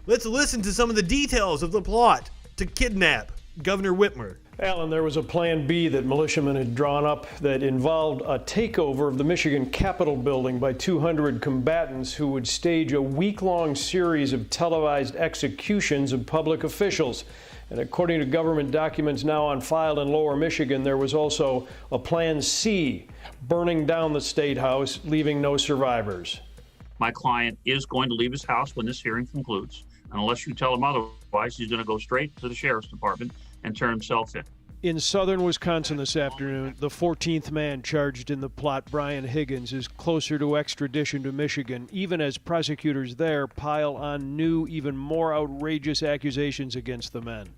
Speaker 2: Let's listen to some of the details of the plot to kidnap Governor Whitmer.
Speaker 5: Alan, there was a plan B that militiamen had drawn up that involved a takeover of the Michigan Capitol building by 200 combatants who would stage a week-long series of televised executions of public officials. And according to government documents now on file in Lower Michigan, there was also a Plan C, burning down the State House, leaving no survivors.
Speaker 9: My client is going to leave his house when this hearing concludes. And unless you tell him otherwise, he's going to go straight to the sheriff's department and turn himself in.
Speaker 5: In southern Wisconsin this afternoon, the 14th man charged in the plot, Brian Higgins, is closer to extradition to Michigan, even as prosecutors there pile on new, even more outrageous accusations against the men.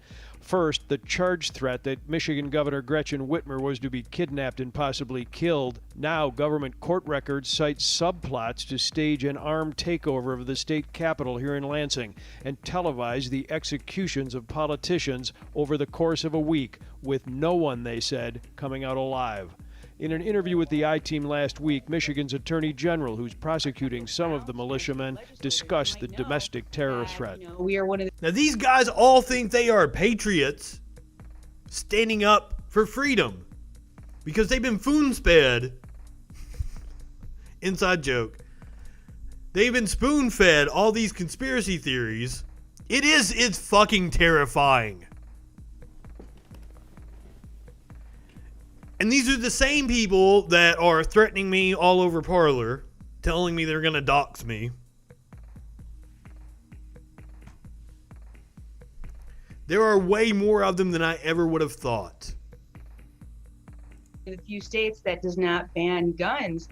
Speaker 5: First, the charge threat that Michigan Governor Gretchen Whitmer was to be kidnapped and possibly killed. Now, government court records cite subplots to stage an armed takeover of the state capitol here in Lansing and televise the executions of politicians over the course of a week, with no one, they said, coming out alive. In an interview with the I-Team last week, Michigan's Attorney General, who's prosecuting some of the militiamen, discussed the domestic terror threat.
Speaker 2: Now, these guys all think they are patriots standing up for freedom because they've been spoon-fed. Inside joke. They've been spoon-fed all these conspiracy theories. It's fucking terrifying. And these are the same people that are threatening me all over Parler, telling me they're going to dox me. There are way more of them than I ever would have thought.
Speaker 23: A few states that does not ban guns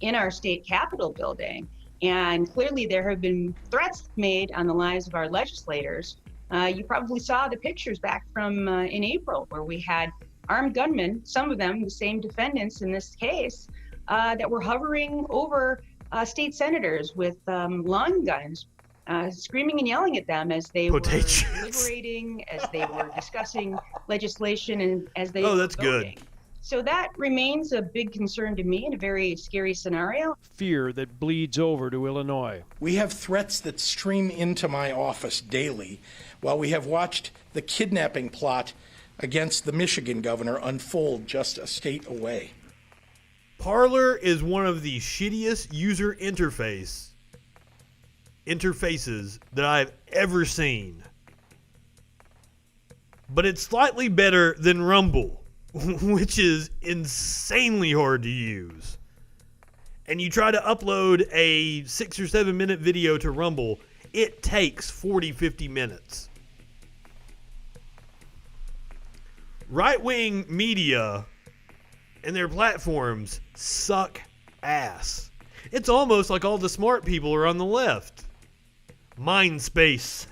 Speaker 23: in our state capitol building. And clearly there have been threats made on the lives of our legislators. You probably saw the pictures back from in April where we had armed gunmen, some of them the same defendants in this case, that were hovering over state senators with lawn guns, screaming and yelling at them as they were deliberating, as they were discussing legislation, and as they were
Speaker 2: that's
Speaker 23: voting.
Speaker 2: good.
Speaker 23: So that remains a big concern to me and a very scary scenario.
Speaker 5: Fear that bleeds over to Illinois.
Speaker 24: We have threats that stream into my office daily while we have watched the kidnapping plot against the Michigan governor unfold just a state away.
Speaker 2: Parler is one of the shittiest user interfaces that I've ever seen. But it's slightly better than Rumble, which is insanely hard to use. And you try to upload a 6 or 7 minute video to Rumble, it takes 40, 50 minutes. Right-wing media and their platforms suck ass. It's almost like all the smart people are on the left. Mind space.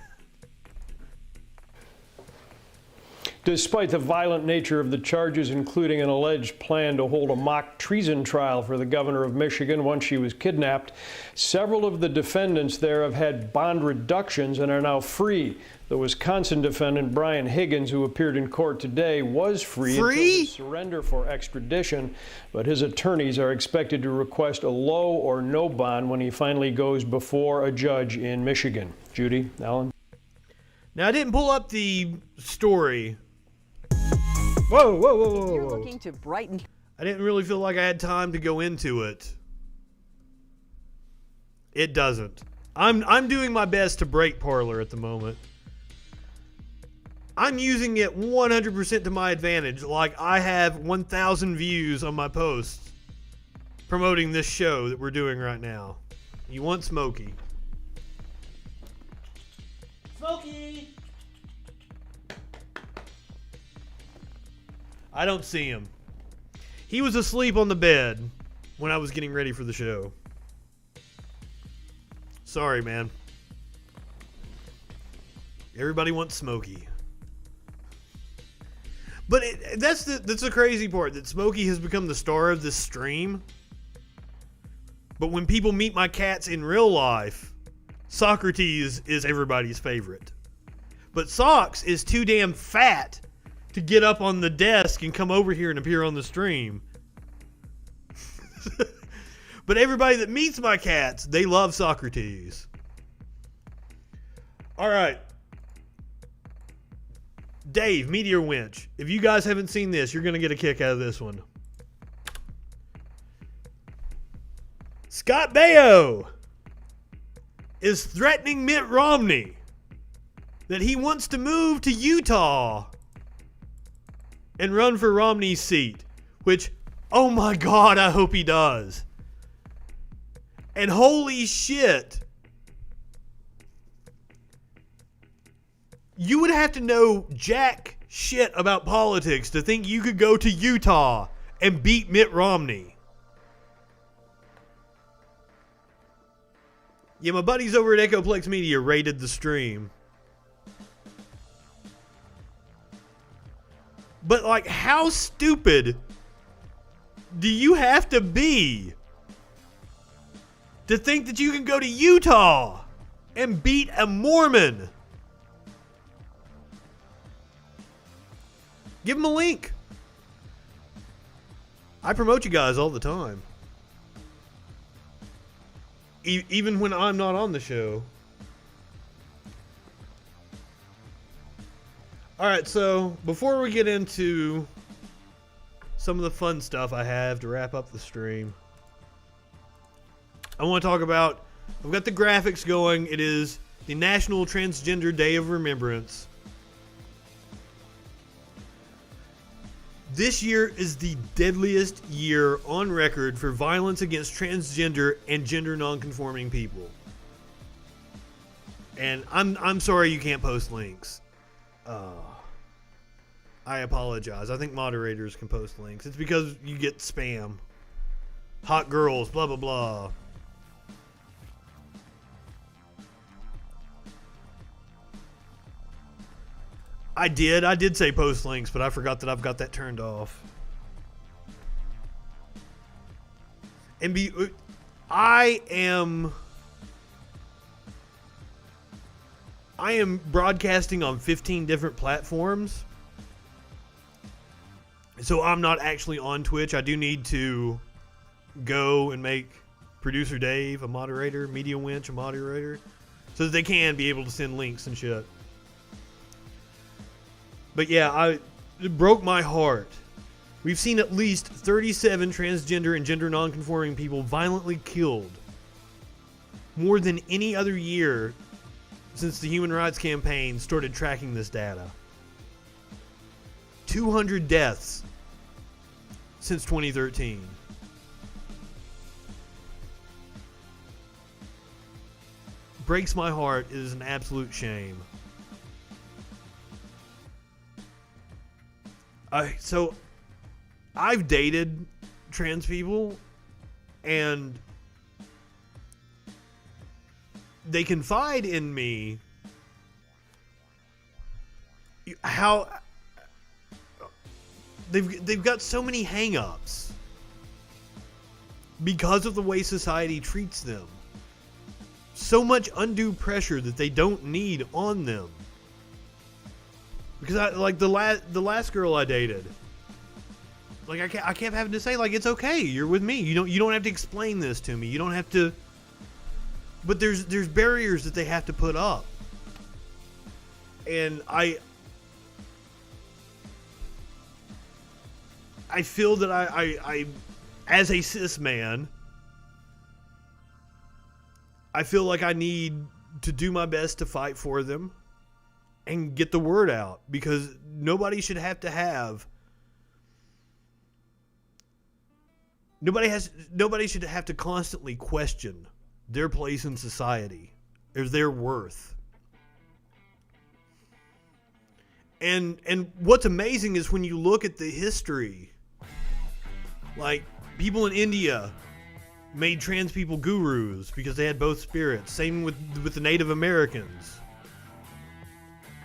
Speaker 5: Despite the violent nature of the charges, including an alleged plan to hold a mock treason trial for the governor of Michigan once she was kidnapped, several of the defendants there have had bond reductions and are now free. The Wisconsin defendant, Brian Higgins, who appeared in court today, was free until his surrender for extradition, but his attorneys are expected to request a low or no bond when he finally goes before a judge in Michigan. Judy, Alan?
Speaker 2: Now, I didn't pull up the story. Whoa.
Speaker 7: You're looking to brighten.
Speaker 2: I didn't really feel like I had time to go into it. It doesn't. I'm doing my best to break Parler at the moment. I'm using it 100% to my advantage. Like, I have 1,000 views on my posts promoting this show that we're doing right now. You want Smokey? Smokey! I don't see him. He was asleep on the bed when I was getting ready for the show. Sorry, man. Everybody wants Smokey. But that's the crazy part, that Smokey has become the star of this stream. But when people meet my cats in real life, Socrates is everybody's favorite. But Socks is too damn fat to get up on the desk and come over here and appear on the stream. But everybody that meets my cats, they love Socrates. All right. Dave, Meteor Winch. If you guys haven't seen this, you're going to get a kick out of this one. Scott Baio is threatening Mitt Romney that he wants to move to Utah and run for Romney's seat, which, oh my God, I hope he does. And holy shit, you would have to know jack shit about politics to think you could go to Utah and beat Mitt Romney. Yeah, my buddies over at Echoplex Media rated the stream. But, like, how stupid do you have to be to think that you can go to Utah and beat a Mormon? Give him a link. I promote you guys all the time. Even when I'm not on the show. Alright, so before we get into some of the fun stuff I have to wrap up the stream, I want to talk about, I've got the graphics going. It is the National Transgender Day of Remembrance. This year is the deadliest year on record for violence against transgender and gender non-conforming people. And I'm sorry you can't post links. I apologize. I think moderators can post links. It's because you get spam. Hot girls, blah, blah, blah. I did say post links, but I forgot that I've got that turned off. And I am broadcasting on 15 different platforms. So I'm not actually on Twitch. I do need to go and make Producer Dave a moderator, Media Winch a moderator, so that they can be able to send links and shit. But yeah, it broke my heart. We've seen at least 37 transgender and gender non-conforming people violently killed. More than any other year since the Human Rights Campaign started tracking this data. 200 deaths since 2013. breaks my heart. It is an absolute shame. So I've dated trans people, and they confide in me how they've got so many hang-ups because of the way society treats them. So much undue pressure that they don't need on them. Because the last girl I dated, like I kept having to say, like, it's okay, you're with me. You don't have to explain this to me. You don't have to. But there's barriers that they have to put up. And I feel that I as a cis man, I feel like I need to do my best to fight for them and get the word out, because nobody should have to have. Nobody should have to constantly question their place in society or their worth. And what's amazing is when you look at the history, like people in India made trans people gurus because they had both spirits. Same with the Native Americans.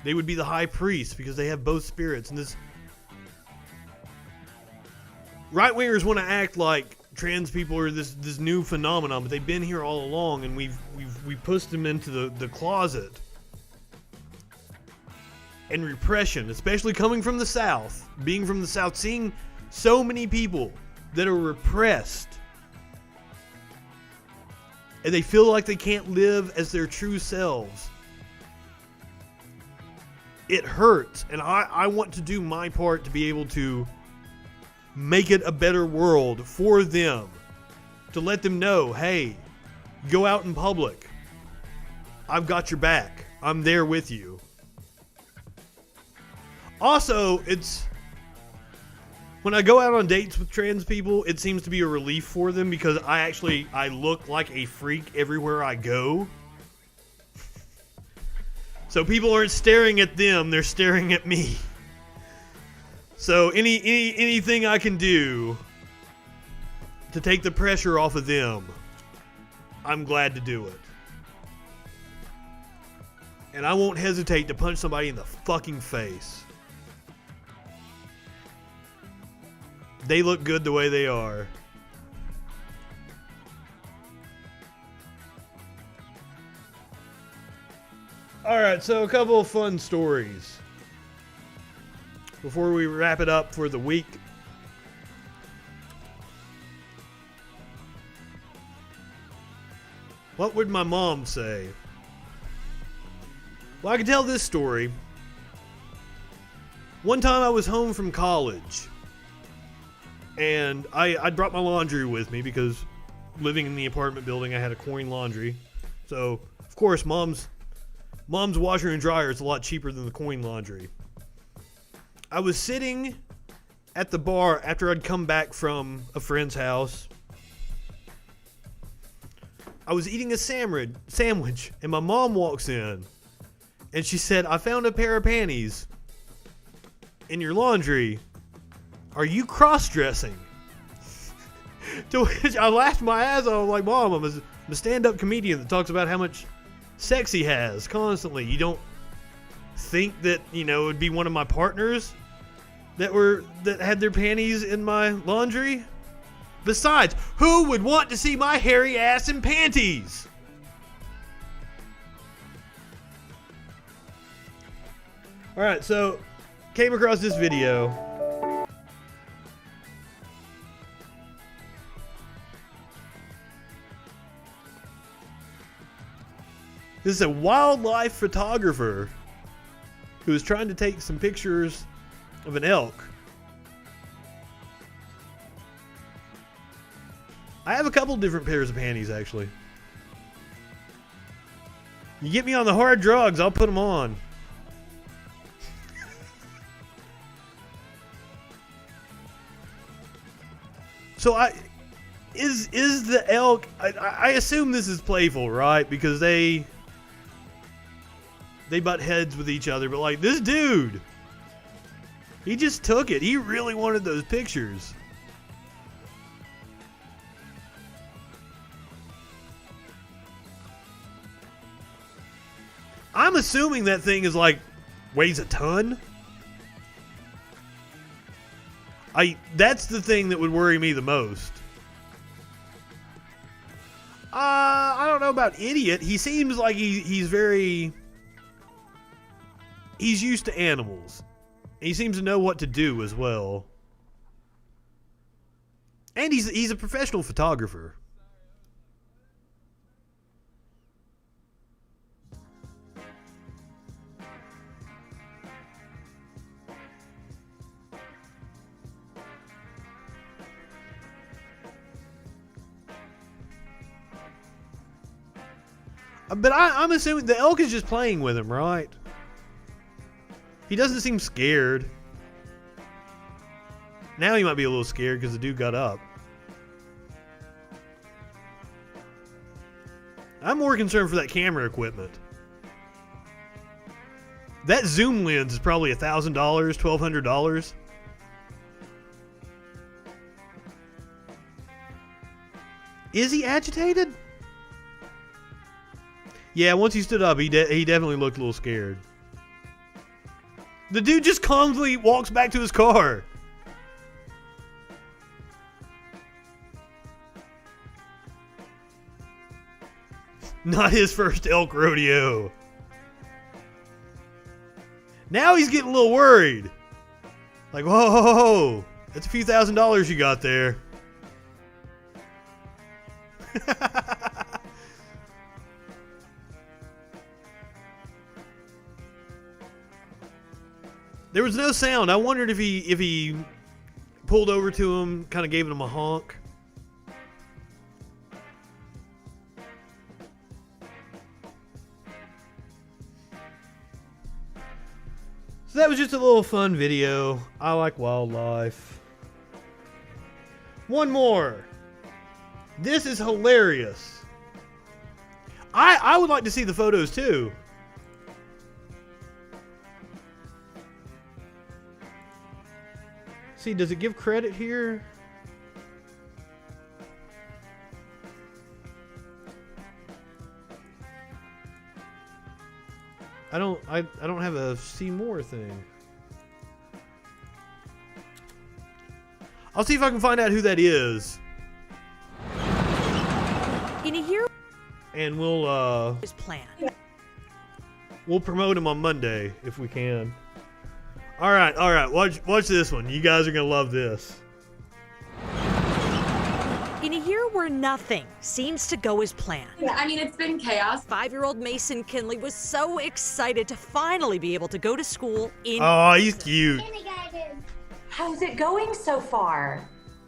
Speaker 2: They would be the high priests because they have both spirits. And this right-wingers want to act like trans people are this new phenomenon, but they've been here all along, and we've pushed them into the closet. And repression, especially coming from the South, being from the South, seeing so many people that are repressed, and they feel like they can't live as their true selves. It hurts, and I want to do my part to be able to make it a better world for them, to let them know, hey, go out in public, I've got your back, I'm there with you. Also, it's when I go out on dates with trans people, it seems to be a relief for them, because I look like a freak everywhere I go. So people aren't staring at them, they're staring at me. So anything I can do to take the pressure off of them, I'm glad to do it. And I won't hesitate to punch somebody in the fucking face. They look good the way they are. Alright, so a couple of fun stories before we wrap it up for the week. What would my mom say? Well, I can tell this story. One time I was home from college, and I brought my laundry with me because living in the apartment building, I had a coin laundry. So, of course, Mom's washer and dryer is a lot cheaper than the coin laundry. I was sitting at the bar after I'd come back from a friend's house. I was eating a sandwich, and my mom walks in, and she said, "I found a pair of panties in your laundry. Are you cross-dressing?" To which I laughed my ass off. I was like, "Mom, I'm a stand-up comedian that talks about how much sex he has constantly. You don't think that, it would be one of my partners that had their panties in my laundry? Besides, who would want to see my hairy ass in panties?" Alright, so came across this video. This is a wildlife photographer who is trying to take some pictures of an elk. I have a couple different pairs of panties, actually. You get me on the hard drugs, I'll put them on. So is the elk, I assume this is playful, right? Because they they butt heads with each other, but like this dude, he just took it. He really wanted those pictures. I'm assuming that thing is like weighs a ton. That's the thing that would worry me the most. I don't know about idiot. He seems like he's used to animals. He seems to know what to do as well. And he's a professional photographer. But I'm assuming the elk is just playing with him, right? He doesn't seem scared. Now he might be a little scared because the dude got up. I'm more concerned for that camera equipment. That zoom lens is probably $1,000, $1,200. Is he agitated? Yeah, once he stood up, he definitely looked a little scared. The dude just calmly walks back to his car. Not his first elk rodeo. Now he's getting a little worried. Like, whoa, that's a few $1,000s you got there. There was no sound. I wondered if he pulled over to him, kind of gave him a honk. So that was just a little fun video. I like wildlife. One more. This is hilarious. I would like to see the photos too. See, does it give credit here? I don't have a see more thing. I'll see if I can find out who that is.
Speaker 7: In a year,
Speaker 2: and we'll
Speaker 7: his plan.
Speaker 2: We'll promote him on Monday if we can. All right. Watch this one. You guys are gonna love this.
Speaker 7: In a year where nothing seems to go as planned.
Speaker 8: I mean, it's been chaos.
Speaker 7: 5-year-old Mason Kinley was so excited to finally be able to go to school in.
Speaker 2: Oh, he's cute.
Speaker 8: How's it going so far?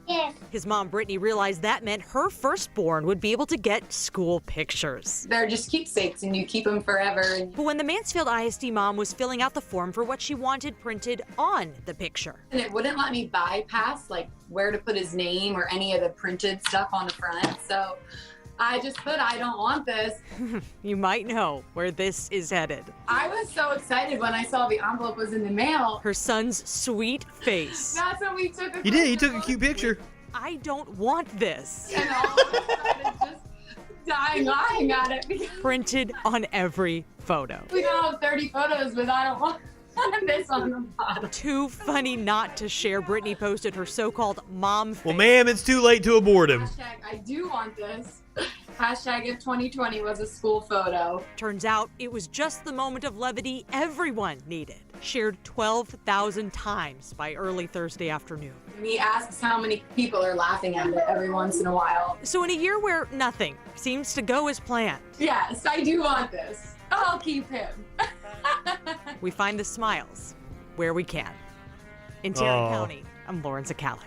Speaker 7: Yes. His mom, Brittany, realized that meant her firstborn would be able to get school pictures.
Speaker 8: They're just keepsakes and you keep them forever.
Speaker 7: But when the Mansfield ISD mom was filling out the form for what she wanted printed on the picture.
Speaker 8: And it wouldn't let me bypass like where to put his name or any of the printed stuff on the front. So I just put, I don't want this.
Speaker 7: You might know where this is headed.
Speaker 8: I was so excited when I saw the envelope was in the mail.
Speaker 7: Her son's sweet face.
Speaker 8: That's when we took a
Speaker 2: He did. He took a cute picture.
Speaker 7: I don't want this.
Speaker 8: And all of a sudden just dying laughing at it. Because
Speaker 7: printed on every photo.
Speaker 8: We don't have 30 photos with I don't want this on the bottom.
Speaker 7: Too funny not to share. Brittany posted her so-called mom face.
Speaker 2: Well, ma'am, it's too late to abort him.
Speaker 8: Hashtag I do want this. Hashtag if 2020 was a school photo.
Speaker 7: Turns out it was just the moment of levity everyone needed. Shared 12,000 times by early Thursday afternoon.
Speaker 8: Me asks how many people are laughing at it every once in a while.
Speaker 7: So in a year where nothing seems to go as planned.
Speaker 8: Yes, I do want this. I'll keep him.
Speaker 7: We find the smiles where we can. In Tarrant County, I'm Lauren Zakalik.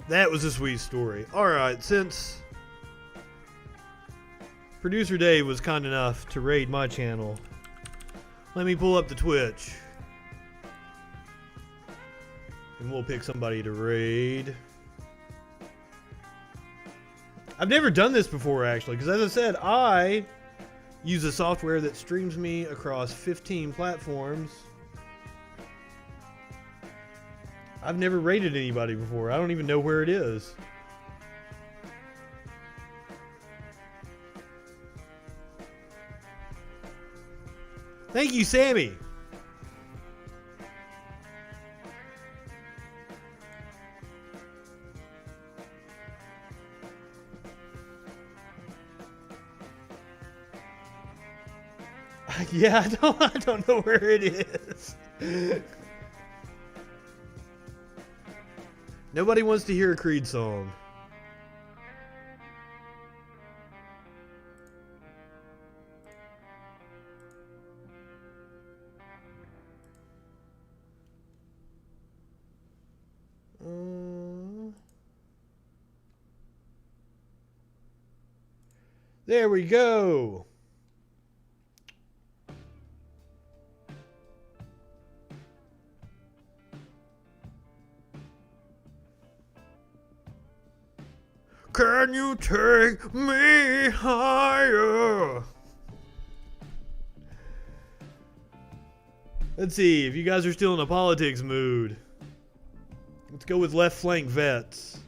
Speaker 2: That was a sweet story. All right, since Producer Dave was kind enough to raid my channel, let me pull up the Twitch. And we'll pick somebody to raid. I've never done this before, actually, because as I said, I use a software that streams me across 15 platforms. I've never rated anybody before. I don't even know where it is. Thank you, Sammy. Yeah, I don't know where it is. Nobody wants to hear a Creed song. There we go. Can you take me higher? Let's see if you guys are still in a politics mood. Let's go with left flank vets.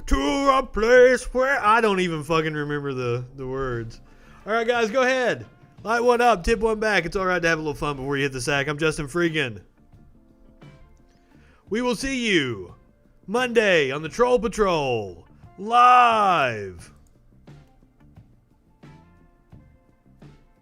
Speaker 2: To a place where I don't even fucking remember the words. All right, guys, go ahead. Light one up, tip one back. It's all right to have a little fun before you hit the sack. I'm Justin FREAKIN. We will see you Monday on the Troll Patrol live.